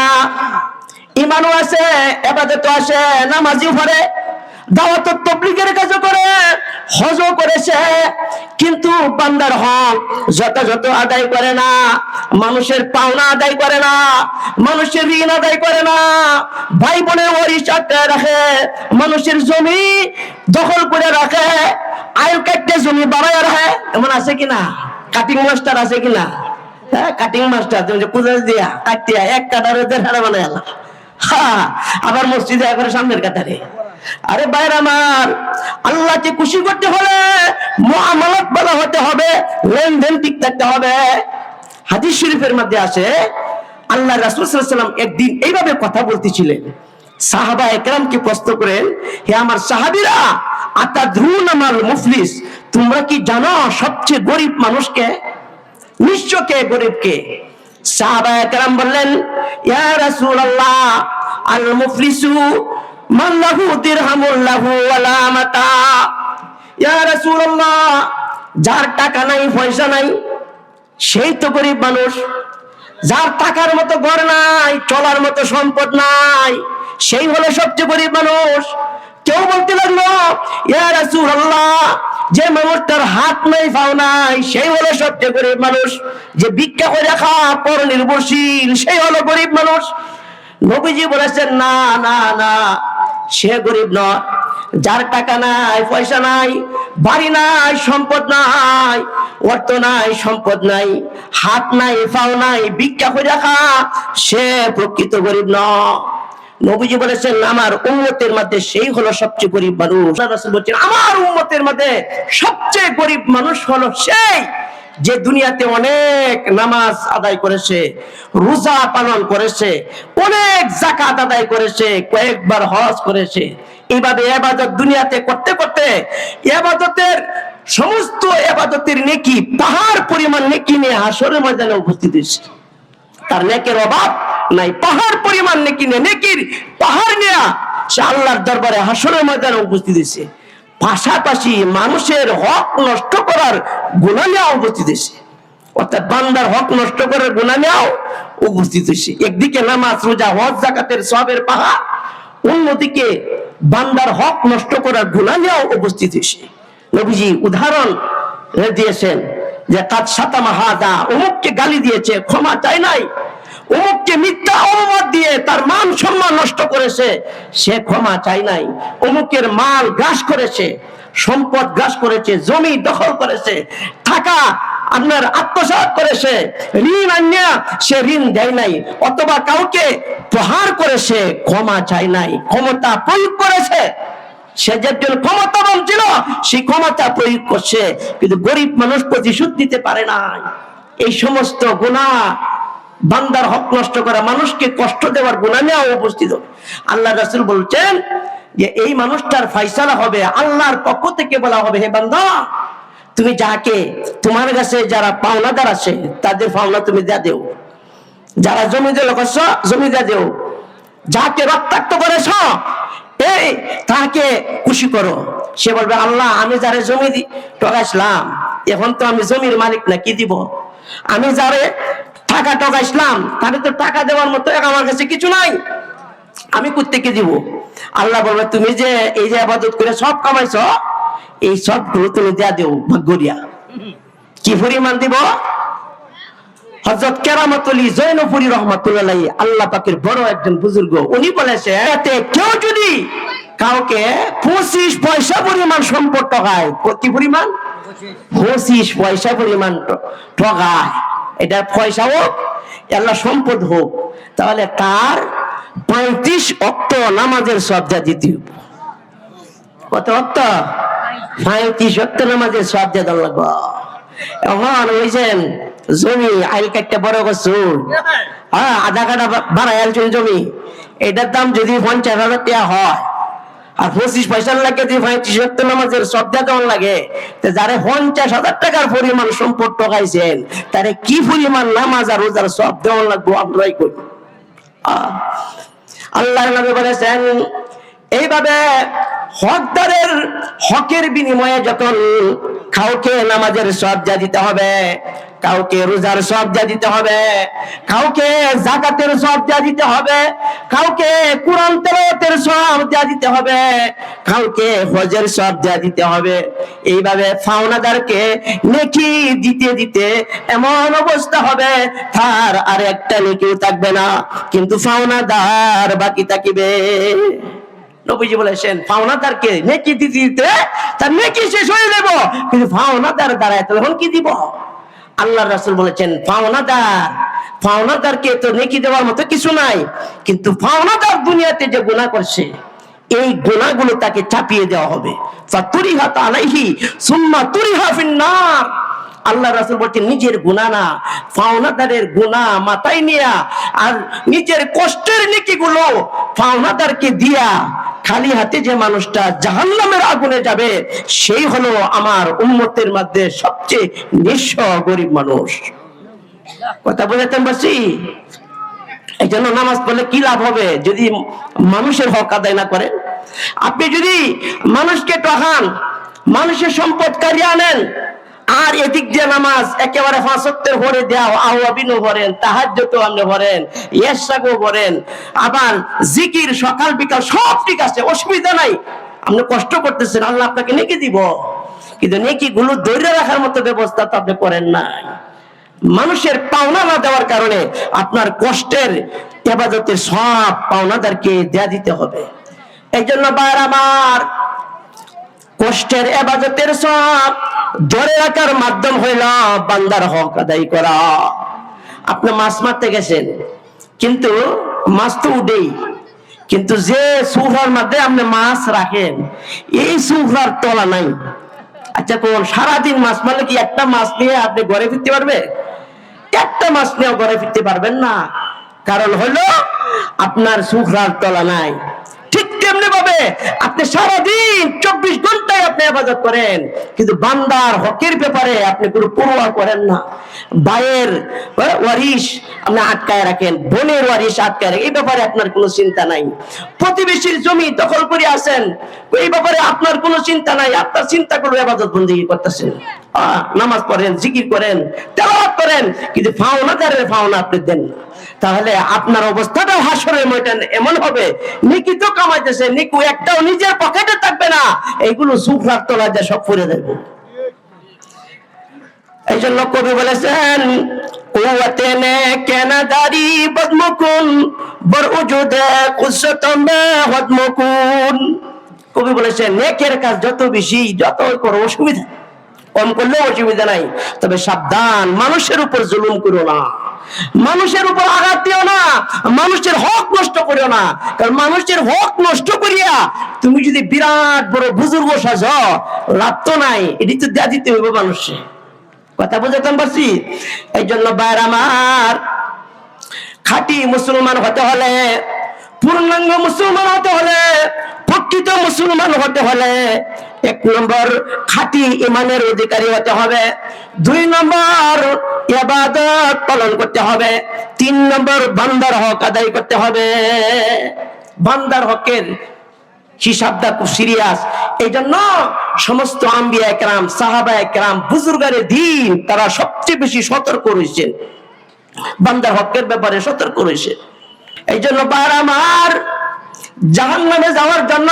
ঈমানও আছে, ইবাদতও আছে, নামাজও পড়ে, দাওয়াত তাবলীগের কাজ করে, হজও করেছে, কিন্তু বান্দার হক যথাযথ আদায় করে না, মানুষের পাওনা আদায় করে না, মানুষের ঋণ আদায় করে না, ভাই বোনের ওয়ারিশ আটকায় রাখে, মানুষের জমি দখল করে রাখে, আইল কাটতে জমি বাড়ায় রাখে। এমন আছে কিনা? কাটিং মাস্টার আছে কিনা? হ্যাঁ, কাটিং মাস্টার তুমি পূজা দিয়া কাটিয়া এক কাটারে দেড় বানায় আলা, হ্যাঁ, আবার মসজিদে একবারে সামনের কাতারে। আরে ভাইরা আমার, আল্লাহকে খুশি করতে হলে মুআমালাত ভালো হতে হবে, লেনদেন ঠিক থাকতে হবে। হাদিস শরীফের মধ্যে আছে, আল্লাহ রাসূল সাল্লাল্লাহু আলাইহি ওয়াসাল্লাম একদিন এইভাবে কথা বলতেছিলেন, সাহাবা একরামকে প্রশ্ন করেন, হে আমার সাহাবীরা, আতাদরুনা মাল মুফলিস, তোমরা কি জানো সবচেয়ে গরিব মানুষকে? নিশ্চয় কে গরিব কে? সাহাবা একরাম বললেন, ইয়া রাসূলুল্লাহ, আল মুফলিসু মান লাহু দিরহামুন লাহু ওয়ালা মাতা। ইয়া রাসূলুল্লাহ, যার টাকা নাই পয়সা নাই সেই তো গরিব মানুষ। যার টাকার মতো ঘর নাই, চলার মতো সম্পদ নাই, সেই হলো সবচেয়ে গরিব মানুষ। কেউ বলতে লাগলো, ইয়া রাসূলুল্লাহ, যে মানুষটার হাত নাই পাও নাই সেই হলো সবচেয়ে গরিব মানুষ। যে ভিক্ষা করে খাওয়া পর নির্ভরশীল সেই হলো গরিব মানুষ। নবীজি বলেছেন, না না না, সে গরিব নয়। যার টাকা নাই পয়সা নাই, বাড়ি নাই সম্পদ নাই, অর্থ নাই সম্পদ নাই, হাত নাই পাও নাই, ভিক্ষা করে রাখা, সে প্রকৃত গরিব নয়। নবীজি বলেছেন, আমার উম্মতের মধ্যে সেই হলো সবচেয়ে গরিব মানুষ। রাসূল বলেছেন, আমার উম্মতের মধ্যে সবচেয়ে গরিব মানুষ হলো সেই যে দুনিয়াতে অনেক নামাজ আদায় করেছে, রোজা পালন করেছে, অনেক যাকাত আদায় করেছে, কয়েকবার হজ করেছে। এইভাবে ইবাদত দুনিয়াতে করতে করতে ইবাদতের সমস্ত ইবাদতের নেকি, পাহাড় পরিমাণ নেকি নিয়ে হাশরের ময়দানে উপস্থিত হয়েছে। তার নেকের অভাব নাই, পাহাড় পরিমাণ নেকি নিয়ে, নেকির পাহাড় নিয়ে সে আল্লাহর দরবারে হাশরের ময়দানে উপস্থিত হয়েছে। পাশাপাশি মানুষের হক নষ্ট করার গুনাহ নিয়ে উপস্থিত হয়েছে, অর্থাৎ বান্দার হক নষ্ট করার গুনাহ নিয়েও উপস্থিত হয়েছে। একদিকে নামাজ রোজা হজ যাকাতের সওয়াবের পাহাড়, অন্যদিকে বান্দার হক নষ্ট করার গুনাহ নিয়েও উপস্থিত হয়েছে। নবীজি উদাহরণ দিয়েছেন যে কাদ শাতামা হাদা, অমুককে গালি দিয়েছে, ক্ষমা চাই নাই। অমুককে মিথ্যা অপবাদ দিয়ে তার মান সম্মান নষ্ট করেছে, সে ক্ষমা চাই নাই। অমুকের মাল গ্রাস করেছে, সম্পদ গ্রাস করেছে, জমি দখল করেছে, টাকা আপনার আত্মসাৎ করেছে, ঋণ আনিয়া সে ঋণ দেয় নাই, অথবা কাউকে প্রহার করেছে, ক্ষমা চাই নাই। ক্ষমতা প্রয়োগ করেছে, সে যেজন ক্ষমতাবান ছিল সেই ক্ষমতা প্রয়োগ করছে, কিন্তু গরিব মানুষ প্রতিশোধ দিতে পারে নাই। এই সমস্ত গুনাহ, বান্দার হক নষ্ট করা, মানুষকে কষ্ট দেওয়ার গুনাহ নিয়ে উপস্থিত হবে। আল্লাহ রাসূল বলছেন যে এই মানুষটার ফয়সালা হবে আল্লাহর পক্ষ থেকে, বলা হবে, হে বান্দা, তুমি যাকে তোমার কাছে যারা পাওনাদার আছে তাদের পাওনা তুমি দিয়ে দেও, যারা জমি দিয়ে লোকছ জমি দিয়ে দেও, যাকে রক্তাক্ত করেছ এই তাকে খুশি করো। সে বলবে, আল্লাহ, আমি যারে জমি ঠকাইছিলাম, এখন তো আমি জমির মালিক না, কি দিব? আমি যারে টাকা ঠকাইছিলাম তারে তো টাকা দেওয়ার মতো আমার কাছে কিছু নাই, আমি কোত্থেকে দিব? আল্লাহ বলবে, তুমি যে এই যে ইবাদত করে সব কামাইছো, এই সবগুলো তুমি দেয়া দেও ভাগ্যরিয়া। কি পরিমাণ দিব? হযরত কেরামত আলী জৈনপুরী রাহমাতুল্লাহ আলাইহি, আল্লাহ পাকের বড় একজন বুজুর্গ, উনি বলেছে, এতে কেউ যদি কাউকে 25 পয়সা পরিমাণ সম্পদ ঠকায়, কি পরিমাণ? 25 পয়সা পরিমাণ ঠকায়, এটা পয়সা হোক আল্লাহ সম্পদ হোক, তাহলে তার 35 ওয়াক্ত নামাজের সওয়াব দিতে হবে। কত ওয়াক্ত? 35 ওয়াক্ত নামাজের সওয়াব দেওয়া লাগবে। এখন ওইছেন জমি আইল কাটতে বড় করছুন, হ্যাঁ, আধা কাটা বাড়াই আলছেন জমি, এটার দাম যদি 50,000 টাকা হয়, আর 25 পয়সার লাগে যদি 35 ওয়াক্ত নামাজের সওয়াব দেওয়া লাগে, তো যারে 50,000 টাকার পরিমাণ সম্পদ ঠকাইছেন তারে কি পরিমাণ নামাজ আর রোজার সওয়াব দেওয়া লাগবে আপনারাই করুন। আল্লাহর নবী বলেছেন, এইভাবে হকদারের হকের বিনিময়ে যখন কাউকে নামাজের সওয়াব দিতে হবে, কাউকে রোজার সওয়াব দিয়ে দিতে হবে, কাউকে যাকাতের সওয়াব দিয়ে দিতে হবে, কাউকে কোরআন তেলাওয়াতের সওয়াব দিয়ে দিতে হবে, কাউকে হজের সওয়াব দিয়ে দিতে হবে। এইভাবে পাওনাদারকে নেকি দিতে দিতে এমন অবস্থা হবে তার আর একটা নেকিও থাকবে না, কিন্তু পাওনাদার বাকি থাকিবে। নবীজি বলেছেন পাওনাদারকে নেকি দিতে দিতে তার নেকি শেষ হয়ে যাব, কিন্তু পাওনাদার দাঁড়ায় তখন কি দিব? আল্লাহর রাসূল বলেছেন পাওনাদারকে তো নেকি দেওয়ার মতো কিছু নাই, কিন্তু পাওনাদার দুনিয়াতে যে গুনাহ করছে এই গুনাহগুলো তাকে চাপিয়ে দেওয়া হবে। ফাতুরিহাত আলাইহি সুম্মা তুরিহা ফিন্নার। আল্লাহ রাসূল বলেন নিজের গুনাহ না, পাওনাদারের গুনাহ মাথায় নিয়া আর নিজের কষ্টের নেকিগুলো পাওনাদারকে দিয়া খালি হাতে যে মানুষটা জাহান্নামের আগুনে যাবে সেই হলো আমার উম্মতের মধ্যে সবচেয়ে নিঃস্ব গরিব মানুষ। কথা বুঝাতে পারছি? এই জন্য নামাজ পড়লে কি লাভ হবে যদি মানুষের হক আদায় না করেন? আপনি যদি মানুষকে ঠকান, মানুষের সম্পদ কারিয়ে আনেন, আর এদিক দিয়ে নামাজ একেবারে 5 ওয়াক্তের পড়ে দাও, আওয়াবিনও পড়েন, তাহাজ্জুদও আপনি পড়েন, ইশরাকও পড়েন, আবার জিকির সকাল বিকাল সব ঠিক আছে, অসুবিধা নাই, আপনি কষ্ট করতেছেন, আল্লাহ আপনাকে নেকি দিব, কিন্তু নেকি গুলো ধরে রাখার মতো ব্যবস্থা তো আপনি করেন নাই। মানুষের পাওনা না দেওয়ার কারণে আপনার কষ্টের ইবাদতের সব পাওনাদারকে দেয়া দিতে হবে। এই জন্য ভাইরা আমার, কষ্টের ইবাদতের সব ধরে রাখার মাধ্যম হইল বান্দার হক আদায় করা। আপনি মাছ মারতে গেছেন, কিন্তু মাছ তো উঠেই, কিন্তু যে সুফার মধ্যে আপনি মাছ রাখেন এই সুফার তলা নাই। আচ্ছা কোন সারাদিন মাছ মারলে কি একটা মাছ নিয়ে আপনি ঘরে ফিরতে পারবে? একটা মাছ নিয়ে ঘরে ফিরতে পারবেন না, কারণ হলো আপনার সুফার তলা নাই। ঠিক তেমনি ভাবে আপনি সারাদিন 24 ঘন্টায় আপনি ইবাদত করেন, কিন্তু বান্দার হকের ব্যাপারে আপনি কোনো পরোয়া করেন না। ভাইয়ের ওয়ারিশ আপনি আটকায় রাখেন, বোনের ওয়ারিশ আটকায় রাখেন, এই ব্যাপারে আপনার কোনো চিন্তা নাই। প্রতিবেশীর জমি দখল করে আছেন, এই ব্যাপারে আপনার কোনো চিন্তা নাই, আপনার চিন্তা করে ইবাদত বন্দেগী করতেছেন, নামাজ পড়েন, জিকির করেন, তেলাওয়াত করেন, কিন্তু পাওনাদারের পাওনা আপনি দেন না। তাহলে আপনার অবস্থাটা হাসরের ময়দানে এমন হবে, নেকি তো কামাইতেছে, নেকি একটাও নিজের পকেটে থাকবে না, এইগুলো সুফরার তলায় দিয়ে সব পড়ে যাবে। এই জন্য কবি বলেছেন কুওয়াতেনে কেনাদারি বদমকুন বরউজুদে কুসতমে হদমকুন। কবি বলেছেন নেকের কাজ যত বেশি, যত করো অসুবিধা, কম করলেও অসুবিধা নাই, তবে সাবধান, মানুষের উপর জুলুম করো না, মানুষের উপর আঘাত দিও না, মানুষের হক নষ্ট করিও না। কারণ মানুষের হক নষ্ট করিয়া তুমি যদি বিরাট বড় বুজুর্গ সাজ, লাভ তো নাই, এটি তো দেয়া দিতে হবে মানুষে। কথা বুঝাতে পারছি? এই জন্য ভাইরা আমার, খাঁটি মুসলমান হতে হলে, পূর্ণাঙ্গ মুসলমান হতে হলে, প্রকৃত মুসলমান হতে হলে 1 নম্বর খাঁটি ঈমানের অধিকারী হতে হবে, 2 নম্বর ইবাদত পালন করতে হবে, 3 নম্বর বান্দার হক আদায় করতে হবে। বান্দার হকের হিসাবটা খুব সিরিয়াস। এই জন্য সমস্ত আম্বিয়া একরাম, সাহাবা একরাম, বুজুর্গারে দ্বীন তারা সবচেয়ে বেশি সতর্ক রয়েছেন, বান্দার হকের ব্যাপারে সতর্ক রয়েছে। এই জন্য ভাইরা আমার, জাহান্নামে যাওয়ার জন্য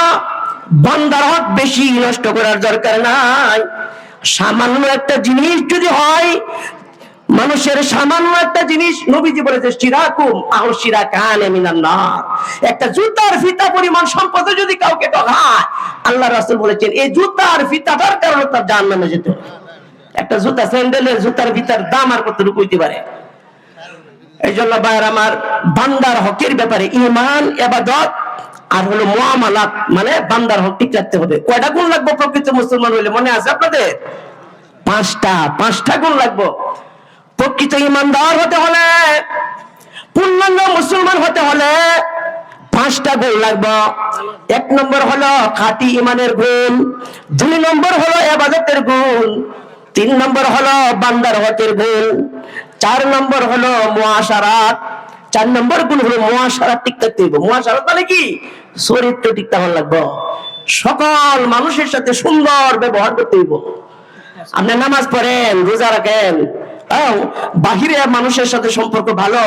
বান্দার হক বেশি নষ্ট করার দরকার নাই। সামান্য একটা জিনিস যদি হয়, মানুষের সামান্য একটা জিনিস, নবীজি বলেছে শিরাকুম আও শিরাকানে মিনান নার, একটা জুতার ফিতা পরিমাণ সম্পদ যদি কাউকে ঠকায়, আল্লাহ রাসূল বলেছেন এই জুতার ফিতাটার কারণে তার জাহান্নামে যেতে হবে। একটা জুতা, স্যান্ডেলের জুতার ফিতার দাম আর কতটুকু হইতে পারে? এই জন্য ভাইরা আমার, বান্দার হকের ব্যাপারে ঈমান, ইবাদত আর হলো মুআমালাত, মানে বান্দার হক ঠিক রাখতে হবে। কয়টা গুণ লাগবে প্রকৃত মুসলমান হইলে মনে আছে আপনাদের? 5টা গুণ লাগবে। প্রকৃত ঈমানদার হতে হলে, পূর্ণাঙ্গ মুসলমান হতে হলে 5টা গুণ লাগবে। 1 নম্বর হলো খাঁটি ঈমানের গুণ, 2 নম্বর হলো ইবাদতের গুণ, 3 নম্বর হলো বান্দার হকের গুণ, 4 নম্বর হলো মুআশারাত। 4 নম্বর গুণ হলো মুআশারাত ঠিক থাকতে হবে। মুআশারাত মানে কি? চরিত্র ঠিক থাকা লাগবে, সকল মানুষের সাথে সুন্দর ব্যবহার করতে হইব। আপনি নামাজ পড়েন, রোজা রাখেন, বাহিরে মানুষের সাথে সম্পর্ক ভালো,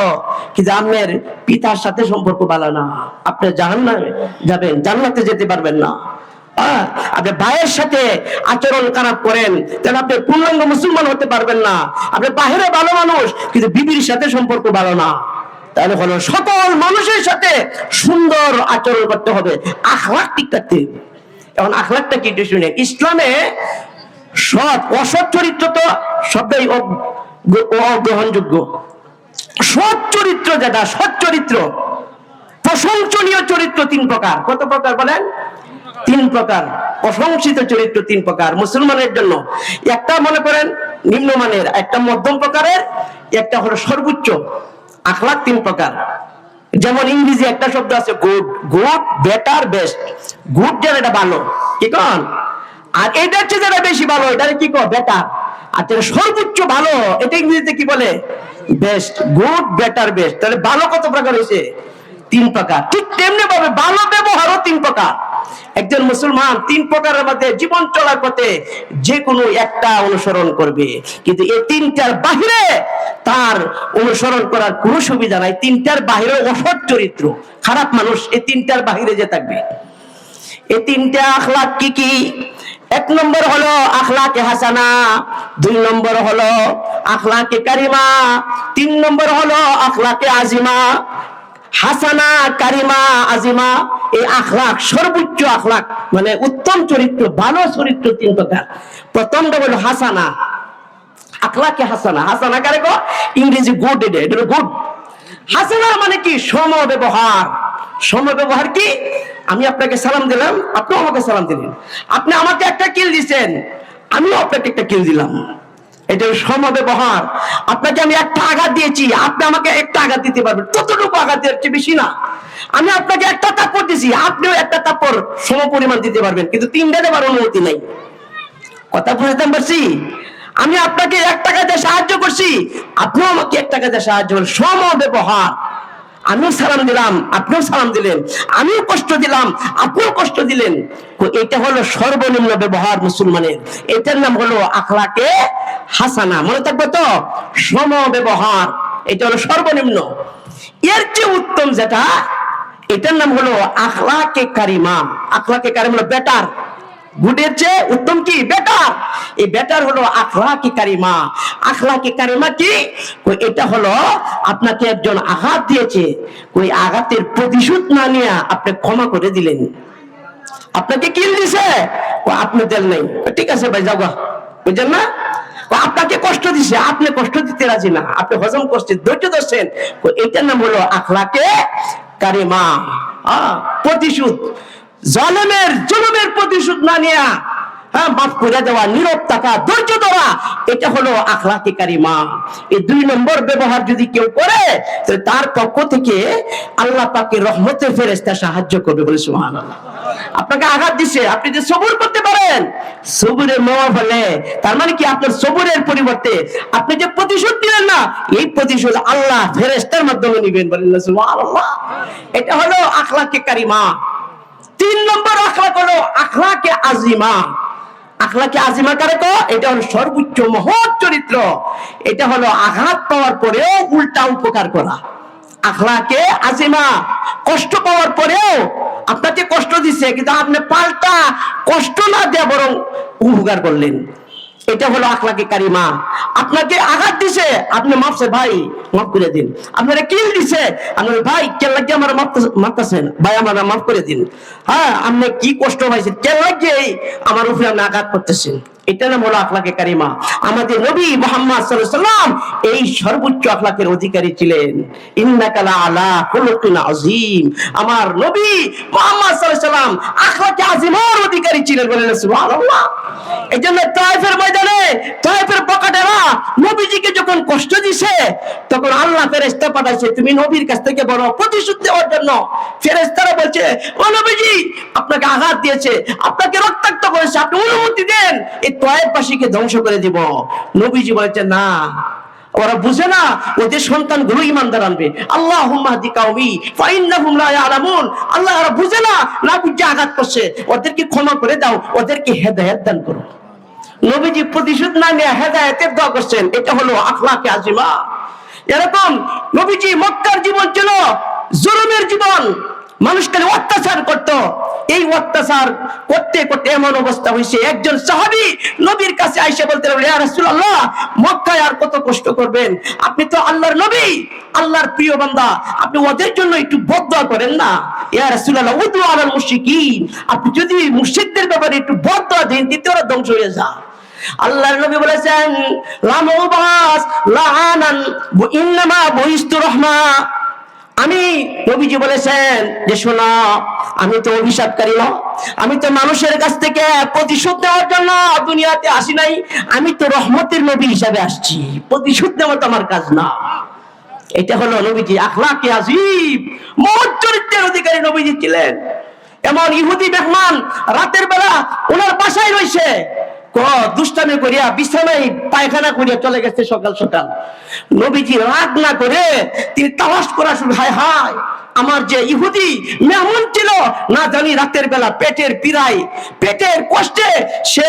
কিন্তু আপনার পিতার সাথে সম্পর্ক ভালো না, আপনি জাহান্নামে যাবেন, জান্নাতে যেতে পারবেন না। আপনি ভাইয়ের সাথে আচরণ খারাপ করেন, তাহলে আপনি পূর্ণাঙ্গ মুসলমান হতে পারবেন না। আপনি বাহিরে ভালো মানুষ, কিন্তু বিবির সাথে সম্পর্ক ভালো না, তাহলে হলো সকল মানুষের সাথে সুন্দর আচরণ করতে হবে, আখলাক ঠিক রাখতে হবে। এখন আখলাকটা কি শুনে, ইসলামে সৎ অসৎ চরিত্র তো সবটাই অগ্রহণযোগ্য। সৎ চরিত্র যেটা, সৎ চরিত্র, প্রশংসনীয় চরিত্র 3 প্রকার। কত প্রকার বলেন? 3 প্রকার। প্রশংসিত চরিত্র 3 প্রকার মুসলমানের জন্য। একটা মনে করেন নিম্নমানের, একটা মধ্যম প্রকারের, একটা হলো সর্বোচ্চ। আখলাক 3 প্রকার। যেমন ইংরেজি একটা শব্দ আছে good, good, better, best. Good যেটা ভালো, কি কন? আর এটা হচ্ছে যেটা বেশি ভালো, এটা কি কয়? বেটার। আর যেটা সর্বোচ্চ ভালো, এটা ইংরেজিতে কি বলে? বেস্ট। Good, better, best. তাহলে ভালো কত প্রকার হয়েছে? 3 প্রকার। ঠিক তেমনি ভাবে ভালো ব্যবহারও 3 প্রকার। একজন মুসলমান 3 প্রকারের মধ্যে জীবন চলার পথে যে কোনো একটা অনুসরণ করবে, কিন্তু এই 3টার বাহিরে তার অনুসরণ করার কোনো সুবিধা নাই। 3টার বাহিরে অসৎ চরিত্র, খারাপ মানুষ, এই 3টার বাহিরে যে থাকবে। এই 3টা আখলাক কি কি? 1 নম্বর হলো আখলাকে হাসানা, 2 নম্বর হলো আখলাকে কারিমা, 3 নম্বর হলো আখলাকে আজিমা। হাসানা, কারিমা, আজিমা, এই আখলাক সর্বোচ্চ আখলাক, মানে উত্তম চরিত্র, ভালো চরিত্র 3 প্রকার। প্রথমটা হলো হাসানা, আখলাকে হাসানা। হাসানা কারে কো? ইংরেজি গুড, এটা গুড। হাসানা মানে কি? সমব্যবহার। সমব্যবহার কি? আমি আপনাকে সালাম দিলাম, আপনিও আমাকে সালাম দিলেন। আপনি আমাকে একটা কিল দিয়েছেন, আমিও আপনাকে একটা কিল দিলাম, এটা সমব্যবহার। আপনাকে আমি একটা আঘাত দিয়েছি, আপনি আমাকে একটা আঘাত দিতে পারবেন, ততটুকু আঘাত দেওয়ার চেয়ে বেশি না। আমি আপনাকে একটা থাপ্পড় দিয়েছি, আপনিও একটা থাপ্পড় সম পরিমাণ দিতে পারবেন, কিন্তু 3টা দেওয়ার অনুমতি নাই। কথা বুঝতে পারছি? আমি আপনাকে 1 টাকা দিয়ে সাহায্য করছি, আপনিও আমাকে 1 টাকা দিয়ে সাহায্য করলেন, সমব্যবহার। আমিও সালাম দিলাম, আপনিও সালাম দিলেন, আমিও কষ্ট দিলাম, আপনিও কষ্ট দিলেন। এটা হলো সর্বনিম্ন ব্যবহার মুসলমানের। এটার নাম হলো আখলাকে হাসানা। মনে থাকবে তো? সমব্যবহার, এটা হলো সর্বনিম্ন। এর চেয়ে উত্তম যেটা, এটার নাম হলো আখলাকে কারিমা। আখলাকে কারিমা হলো বেটার। গুডের চেয়ে উত্তম কি? বেটার। এই বেটার হলো আখলাকে কারিমা। আখলাকে কারিমা কি? এটা হলো আপনাকে একজন আঘাত দিয়েছে, ওই আঘাতের প্রতিশোধ না নিয়ে আপনি ক্ষমা করে দিলেন। আপনাকে কিল দিছে, আপনি দেন নাই, ঠিক আছে ভাই যাও, বুঝলেন না? আপনাকে কষ্ট দিছে, আপনি কষ্ট দিতে রাজি না, আপনি হজম করছেন, ধৈর্য ধরছেন, এটার নাম হলো আখলাকে কারিমা। প্রতিশোধ, জালেমের জুলুমের প্রতিশোধ না নেয়া, মাফ করে দেওয়া, নীরব থাকা, ধৈর্য ধরা, এটা হলো আখলাকে কারিমা। এই 2 নম্বর ব্যবহার যদি কেউ করে, তাহলে তার পক্ষ থেকে আল্লাহ পাকের রহমতের ফেরেশতা সাহায্য করবে, বলে সুবহানাল্লাহ। আপনাকে আঘাত দিছে, আপনি যে সবুর করতে পারেন, সবুরের মাওয়া বলে, তার মানে কি? আপনার সবুরের পরিবর্তে আপনি যে প্রতিশোধ দিলেন না, এই প্রতিশোধ আল্লাহ ফেরেশতার মাধ্যমে নেবেন, বলেন সুবহানাল্লাহ। এটা হলো আখলাকে কারিমা। 3 নম্বর আখলাক হলো আখলাকে আজিমা। আখলাকে আজিমা কারে কো? এটা হলো সর্বোচ্চ মহৎ চরিত্র। এটা হলো আঘাত পাওয়ার পরেও উল্টা উপকার করা। আখলাকে আজিমা, কষ্ট পাওয়ার পরেও আপনাকে কষ্ট দিচ্ছে, কিন্তু আপনি পাল্টা কষ্ট না দিয়ে বরং উপকার করলেন, এটা হলো আখলাকে কারিমা। আপনাকে আঘাত দিছে, আপনি মাফছে, ভাই মাফ করে দিন। আপনারা কিল দিছে, আপনার ভাই কেন লাগে আমার মারতেছেন, ভাই আমার মাফ করে দিন। আপনি কি কষ্ট পাইছেন, কেন লাগে আমার উপরে আপনি আঘাত করতেছেন, এটা নাম হলো আখলাকে কারিমা। আমাদের নবী মুহাম্মদ সাল্লাল্লাহু আলাইহি ওয়াসাল্লাম এই সর্বোচ্চ আখলাকের অধিকারী ছিলেন। ইন্নাকা আলা খুলুকিন আযীম। আমার নবী মুহাম্মদ সাল্লাল্লাহু আলাইহি ওয়াসাল্লাম আখলাকে আযীমের অধিকারী ছিলেন, বলেন সুবহানাল্লাহ। এজন্য তায়েফের ময়দানে তায়েফের বকাটেরা নবীজিকে যখন কষ্ট দিছে, তখন আল্লাহ ফেরেশতা পাঠাইছে, তুমি নবীর কাছ থেকে বড় প্রতিশোধ দেওয়ার জন্য। ফেরেশতারা বলছে, ও নবীজি, আপনাকে আঘাত দিয়েছে, আপনাকে রক্তাক্ত করেছে, আপনি অনুমতি দেন এই তায়েফবাসীকে ধ্বংস করে দিব। নবীজি বলেছে, না, ওরা বুঝে না, ওদের সন্তানগুলো ঈমানদার আনবে। আল্লাহুম্মা হাদি কাওমি ফাইন্নাহুম লা ইয়ালামুন। আল্লাহ, ওরা বুঝে না, না বুঝে আঘাত করছে, ওদেরকে ক্ষমা করে দাও, ওদেরকে হেদায়েত দান করো। নবীজি প্রতিশোধ না নিয়ে হেদায়েতের দোয়া করছেন। এটা হলো আখলাকে আজিমা। এরকম নবীজি মক্কার জীবন ছিল জুলুমের জীবন, মানুষকে অত্যাচার করত। এই অত্যাচার করতে করতে এমন অবস্থা হয়েছে, একজন সাহাবী নবীর কাছে আইসা বলতে লাগলেন, ইয়া রাসূলুল্লাহ, মক্কায় আর কত কষ্ট করবেন? আপনি তো আল্লাহর নবী, আল্লাহর প্রিয় বান্দা, আপনি ওদের জন্য একটু বদদোয়া করেন না। ইয়া রাসূলুল্লাহ, উদু আলাল মুশরিকিন, আপনি যদি মুশরিকদের ব্যাপারে একটু বদদোয়া দেন, তাতে ওরা ধ্বংস হয়ে যায়। আল্লাহর নবী বলেছেন, লা মুবাস লাআনান ওয়া ইন্নামা বুইস্তু রাহমা। আমি নবীজি বলেছেন যে শোনো, আমি তো অভিশাপকারী না, আমি তো মানুষের কাছ থেকে প্রতিশোধ নেওয়ার জন্য দুনিয়াতে আসি নাই, আমি তো রহমতের নবী হিসাবে আসছি, প্রতিশোধ নেওয়া তো আমার কাজ না। এটা হলো নবীজি আখলাকে আজিব, মহৎ চরিত্রের অধিকারী নবীজি ছিলেন। এমন ইহুদি মেহমান রাতের বেলা ওনার বাসায় রয়েছে, দুষ্টামি করিয়া বিছানায় পায়খানা করিয়া চলে গেছে সকাল সকাল। নবীজি রাগ না করে তিনি তালাশ করা শুরু, হায় হায়, আমার যে ইহুদি মেহমান ছিল, না জানি রাতের বেলা পেটের পীড়ায়, পেটের কষ্টে সে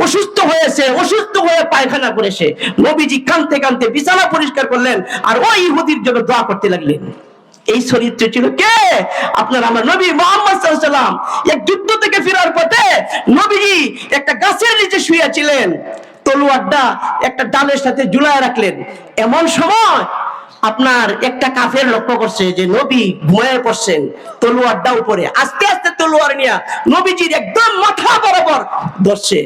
অসুস্থ হয়েছে, অসুস্থ হয়ে পায়খানা করেছে। নবীজি কাঁদতে কাঁদতে বিছানা পরিষ্কার করলেন আর ওই ইহুদির জন্য দোয়া করতে লাগলেন। এই চরিত্র ছিল কে? আপনার আমার নবী মুহাম্মদ সাল্লাল্লাহু আলাইহি ওয়াসাল্লাম। এক যুদ্ধ থেকে ফেরার পথে নবীজি একটা গাছের নিচে শুয়ে ছিলেন, তলোয়ারটা একটা ডালের সাথে ঝুলায় রাখলেন। এমন সময় আপনার একটা কাফের লক্ষ্য করছে যে নবী ঘুমিয়ে পড়ছেন, তলোয়ারটা উপরে, আস্তে আস্তে তলোয়ার নিয়ে নবীজির একদম মাথা বরাবর ধরছে।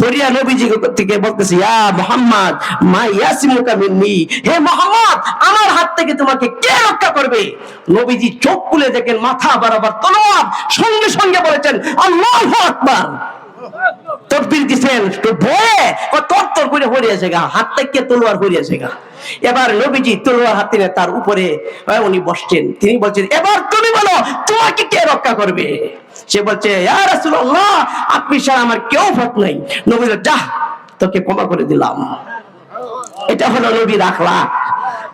ধরিয়া নবীজি থেকে বলতেছে, ইয়া মুহাম্মদ মা ইয়াসিমুকা মিন্নি, হে মুহাম্মদ, আমার হাত থেকে তোমাকে কে রক্ষা করবে? নবীজি চোখ খুলে দেখেন মাথা বরাবর তলোয়ার, সঙ্গে সঙ্গে বলেছেন আল্লাহু আকবার। তকবীর দিবেন তো ভয়ে তরতর করে হরিয়েছে গা, হাত থেকে তলোয়ার হরিয়েছে গা। এবার নবীজি তলোয়ার হাতে নিয়ে তার উপরে উনি বসছেন। তিনি বলছেন, এবার তুমি বলো তোমাকে কে রক্ষা করবে? সে বলছে, ইয়া রাসূলুল্লাহ, আপনি ছাড়া আমার কেউ পথ নাই। নবী বললেন, যা, তোকে ক্ষমা করে দিলাম। এটা হলো নবীর আখলাক।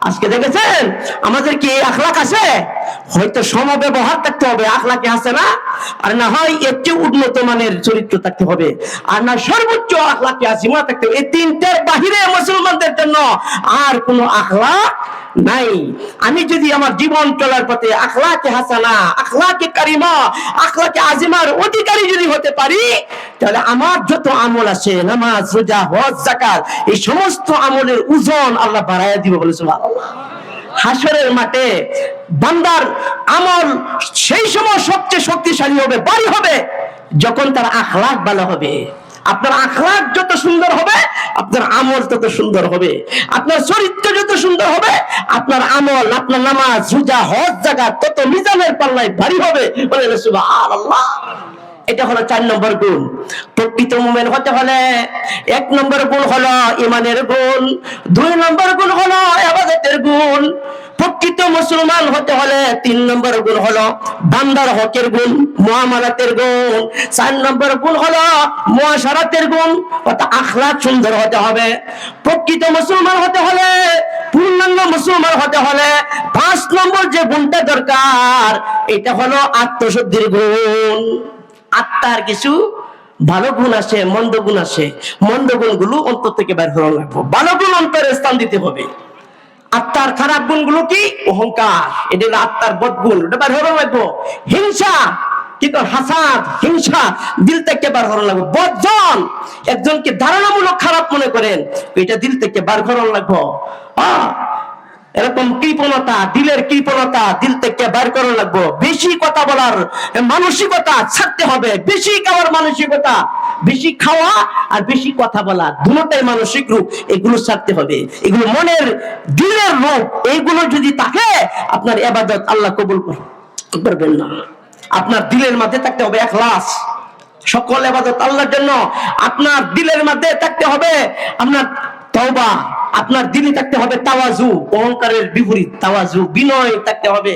আজকে দেখেছেন আমাদের কি আখলাক আছে? হয়তো সমব্যবহার থাকতে হবে, আখলাকে আছে না, আর না হয় এর চেয়ে উন্নত মানের চরিত্র থাকতে হবে, আর না সর্বোচ্চ আখলাকে আজিমা থাকতে হবে। এই তিনটার বাহিরে মুসলমানদের জন্য আর কোনো আখলাক নাই। আমি যদি আমার জীবন চলার পথে আখলাকে হাসানা, আখলাকে কারিমা, আখলাকে আজিমার অধিকারী যদি হতে পারি, তাহলে আমার যত আমল আছে, নামাজ, রোজা, হজ, যাকাত, এই সমস্ত আমলের ওজন আল্লাহ বাড়াইয়া দিবে বলে সুবহানাল্লাহ। হাসরের মাঠে বান্দার আমল সেই সময় সবচেয়ে শক্তিশালী হবে, ভারী হবে, যখন তার আখলাক ভালো হবে। আপনার আখলাক যত সুন্দর হবে, আপনার আমল তত সুন্দর হবে। আপনার চরিত্র যত সুন্দর হবে, আপনার আমল, আপনার নামাজ, রোজা, হজ, যাকাত তত মিজানের পাল্লায় ভারী হবে বলে সুবহানাল্লাহ। এটা হলো 4 নম্বর গুণ। প্রকৃত মুমিন হতে হলে 1 নম্বর গুণ হলো ঈমানের গুণ, 2 নম্বর গুণ হলো ইবাদতের গুণ। প্রকৃত মুসলমান হতে হলে 3 নম্বর গুণ হলো বান্দার হকের গুণ, মুআমালাতের গুণ। 4 নম্বর গুণ হলো মুআশারাতের গুণ, অর্থাৎ আখলাক সুন্দর হতে হবে। প্রকৃত মুসলমান হতে হলে, পূর্ণাঙ্গ মুসলমান হতে হলে 5 নম্বর যে গুণটা দরকার, এটা হলো আত্মশুদ্ধির গুণ। আত্মার কিছু ভালো গুণ আছে, মন্দ গুণ আছে, মন্দ গুণগুলো অন্তর থেকে বের করা লাগবে, ভালো গুণ অন্তরে স্থান দিতে হবে। আত্মার খারাপ গুণগুলো কি? অহংকার, এটা হলো আত্মার বদগুণ, এটা বের করা লাগবে। হিংসা, কি কর, হাসাদ, হিংসা দিল থেকে বের করা লাগবে। বদজন, একজনকে ধারণামূলক খারাপ মনে করেন, এটা দিল থেকে বের করা লাগবে। এরকম কৃপণতা, দিলের কৃপণতা দিল থেকে বের করা লাগবে। বেশি কথা বলার মানসিকতা ছাড়তে হবে, বেশি খাওয়ার মানসিকতা, বেশি খাওয়া আর বেশি কথা বলা, দুটোই মানসিক রূপ, এগুলো ছাড়তে হবে। এগুলো মনের, দিলের রূপ, এইগুলো যদি থাকে আপনার ইবাদত আল্লাহ কবুল করবেন না। আপনার দিলের মধ্যে থাকতে হবে ইখলাস, সকল ইবাদত আল্লাহর জন্য। আপনার দিলের মধ্যে থাকতে হবে আপনার তওবা, আপনার দিলে থাকতে হবে তাওয়াজু, অহংকারের বিপরীত তাওয়াজু, বিনয় থাকতে হবে।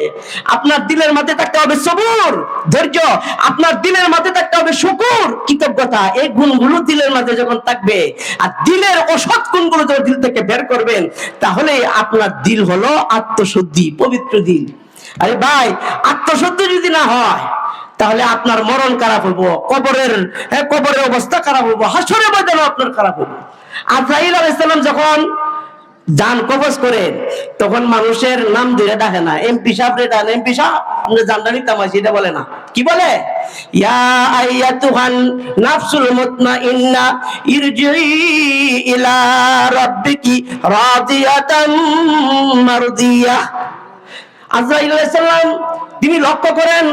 আপনার দিলের মধ্যে থাকতে হবে সবুর, ধৈর্য। আপনার দিলের মধ্যে থাকতে হবে শুকর, কৃতজ্ঞতা। এই গুণগুলো দিলের মধ্যে যখন থাকবে, আর দিলের অসৎ গুণগুলো যখন দিল থেকে বের করবেন, তাহলে আপনার দিল হলো আত্মশুদ্ধি, পবিত্র দিল। আরে ভাই, আত্মশুদ্ধি যদি না হয়, তাহলে আপনার মরণ খারাপ হইব, কবরের অবস্থা খারাপ হইব, হাসরের ময়দানে আপনার খারাপ হইব। আজরাইল আলাইহিস সালাম যখন জান কবজ করে তখন মানুষের নাম ধরে ডাকে না, এমপি সাহেব রে ডান, এমপি সাহেব আপনি জানদানি তামাশি, এটা বলে না, কি বলে? ইয়া আইয়াতুহান নাফসুল মুতমাইন্না ইরজিই ইলা রাব্বিকি রাদিয়াতাম মারদিয়া। আজরাইল আলাইহিস সালাম তিনি লক্ষ্য করেন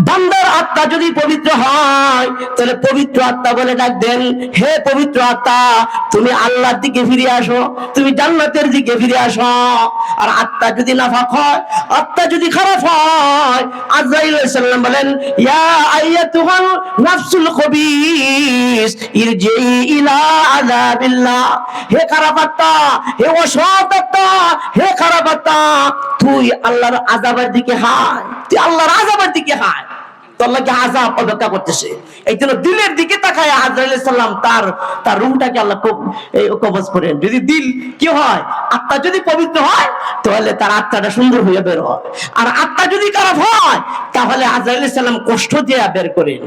বান্দার আত্মা যদি পবিত্র হয় তাহলে পবিত্র আত্মা বলে ডাক দেন, হে পবিত্র আত্মা তুমি আল্লাহর দিকে ফিরে আসো, তুমি জান্নাতের দিকে ফিরে আসো। আর আত্মা যদি নাফাক হয়, আত্মা যদি খারাপ হয়, আজরাইল আলাইহিস সালাম বলেন ইয়া আইয়াতুহান নাফসুল খবিস ইরজিই ইলা আযাবিল্লাহ, হে খারাপ আত্মা, হে অসৎ আত্মা, হে খারাপ আত্মা তুই আল্লাহর আযাবের দিকে হায়, তুই আল্লাহর আযাবের দিকে হায়। তো আল্লাহকে আযাব অপেক্ষা করতেছে। এই জন্য দিলের দিকে তাকায় আজরাইল আলাইহিস সালাম তার রূহটাকে আল্লাহ কবজ করেন। যদি দিল কি হয়, আত্মা যদি পবিত্র হয় তাহলে তার আত্মাটা সুন্দর হয়ে বের হয়, আর আত্মা যদি খারাপ হয় তাহলে আজরাইল আলাইহিস সালাম কষ্ট দিয়ে বের করেন।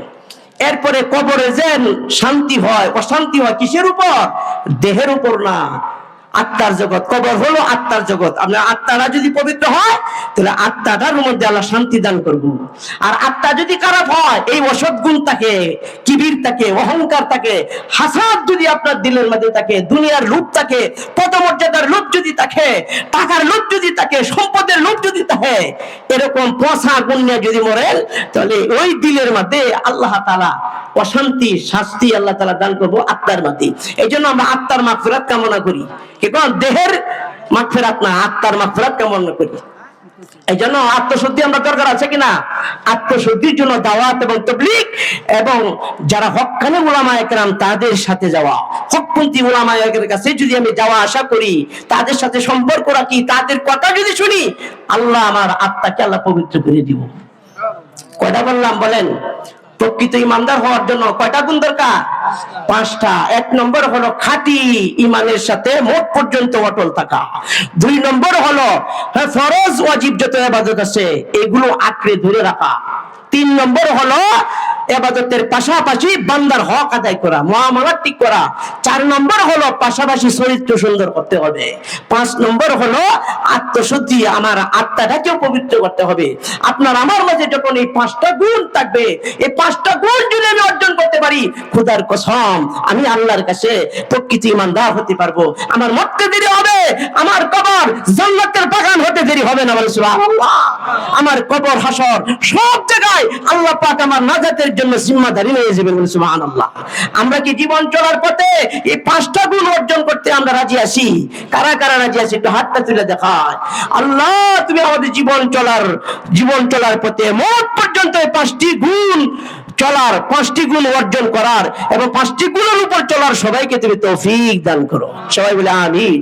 এরপরে কবরে যে শান্তি হয় অশান্তি হয় কিসের উপর? দেহের উপর না, আত্মার জগৎ। কবর হলো আত্মার জগৎ। আপনার আত্মাটা যদি পবিত্র হয় তাহলে আত্মাটার মধ্যে আল্লাহ শান্তি দান করবো। আর আত্মা যদি খারাপ হয়, এই অসৎ গুণ থাকে, কিবির থাকে, অহংকার থাকে, হাসাদ যদি আপনার দিলের মধ্যে থাকে, দুনিয়ার লোভ থাকে, পদমর্যাদার লোভ যদি থাকে, টাকার লোভ যদি থাকে, সম্পদের লোভ যদি থাকে, এরকম পচা গুণ নিয়ে যদি মরেন তাহলে ওই দিলের মধ্যে আল্লাহ তাআলা অশান্তি শাস্তি আল্লাহ তাআলা দান করবো আত্মার মধ্যে। এই জন্য আমরা আত্মার মাগফিরাত কামনা করি, কারণ দেহের মাগফিরাত না, আত্মার মাগফিরাত কামনা করি। এই জন্য আত্মশুদ্ধি আমরা দরকার আছে কিনা? আত্মশুদ্ধির জন্য দাওয়াত এবং তাবলীগ এবং যারা হক্কানি উলামায়ে কেরাম তাদের সাথে যাওয়া, হকপন্থী উলামায়ের কাছে যদি আমি যাওয়া আশা করি, তাদের সাথে সম্পর্ক রাখি, তাদের কথা যদি শুনি, আল্লাহ আমার আত্মাকে আল্লাহ পবিত্র করে দিব। কয়টা বললাম বলেন? প্রকৃত ইমানদার হওয়ার জন্য কয়টা গুণ দরকার? 5টা। 1 নম্বর হলো খাঁটি ইমানের সাথে মোট পর্যন্ত অটল থাকা। 2 নম্বর হলো ফরজ ওয়াজিব যত ইবাদত আছে এগুলো আঁকড়ে ধরে রাখা। 3 নম্বর হলো ইবাদতের পাশাপাশি বান্দার হক আদায় করা, মুআমালাত ঠিক করা। 4 নম্বর হলো পাশাপাশি চরিত্র সুন্দর করতে হবে। 5 নম্বর হলো আত্মশুদ্ধি, আমার আত্মাটাকে পবিত্র করতে হবে। আপনার আমার মাঝে যখন এই 5টা গুণ থাকবে, এই 5টা গুণ যদি আমি অর্জন করতে পারি, খোদার কসম আমি আল্লাহর কাছে প্রকৃত ইমানদার হতে পারবো। আমার মরতে দেরি হবে, আমার কবর জান্নাতের বাগান হতে দেরি হবে না। বলে সুবহানাল্লাহ। আমার কবর হাসর সব জায়গায় আল্লাহ পাক আমার নাজাতের জন্য জিম্মাদারি নিয়ে যাবেন। বলে সুবহানাল্লাহ। আমরা কি জীবন চলার পথে এই 5টা গুণ অর্জন করতে আমরা রাজি আছি? কারা কারা রাজি আছি? একটু হাতটা তুলে দেখায়। আল্লাহ তুমি আমাদের জীবন চলার পথে মোট পর্যন্ত এই 5টি গুণ চলার, 5টি গুণ অর্জন করার এবং 5টি গুণের উপর চলার সবাইকে তুমি তৌফিক দান করো। সবাই বলে আমিন।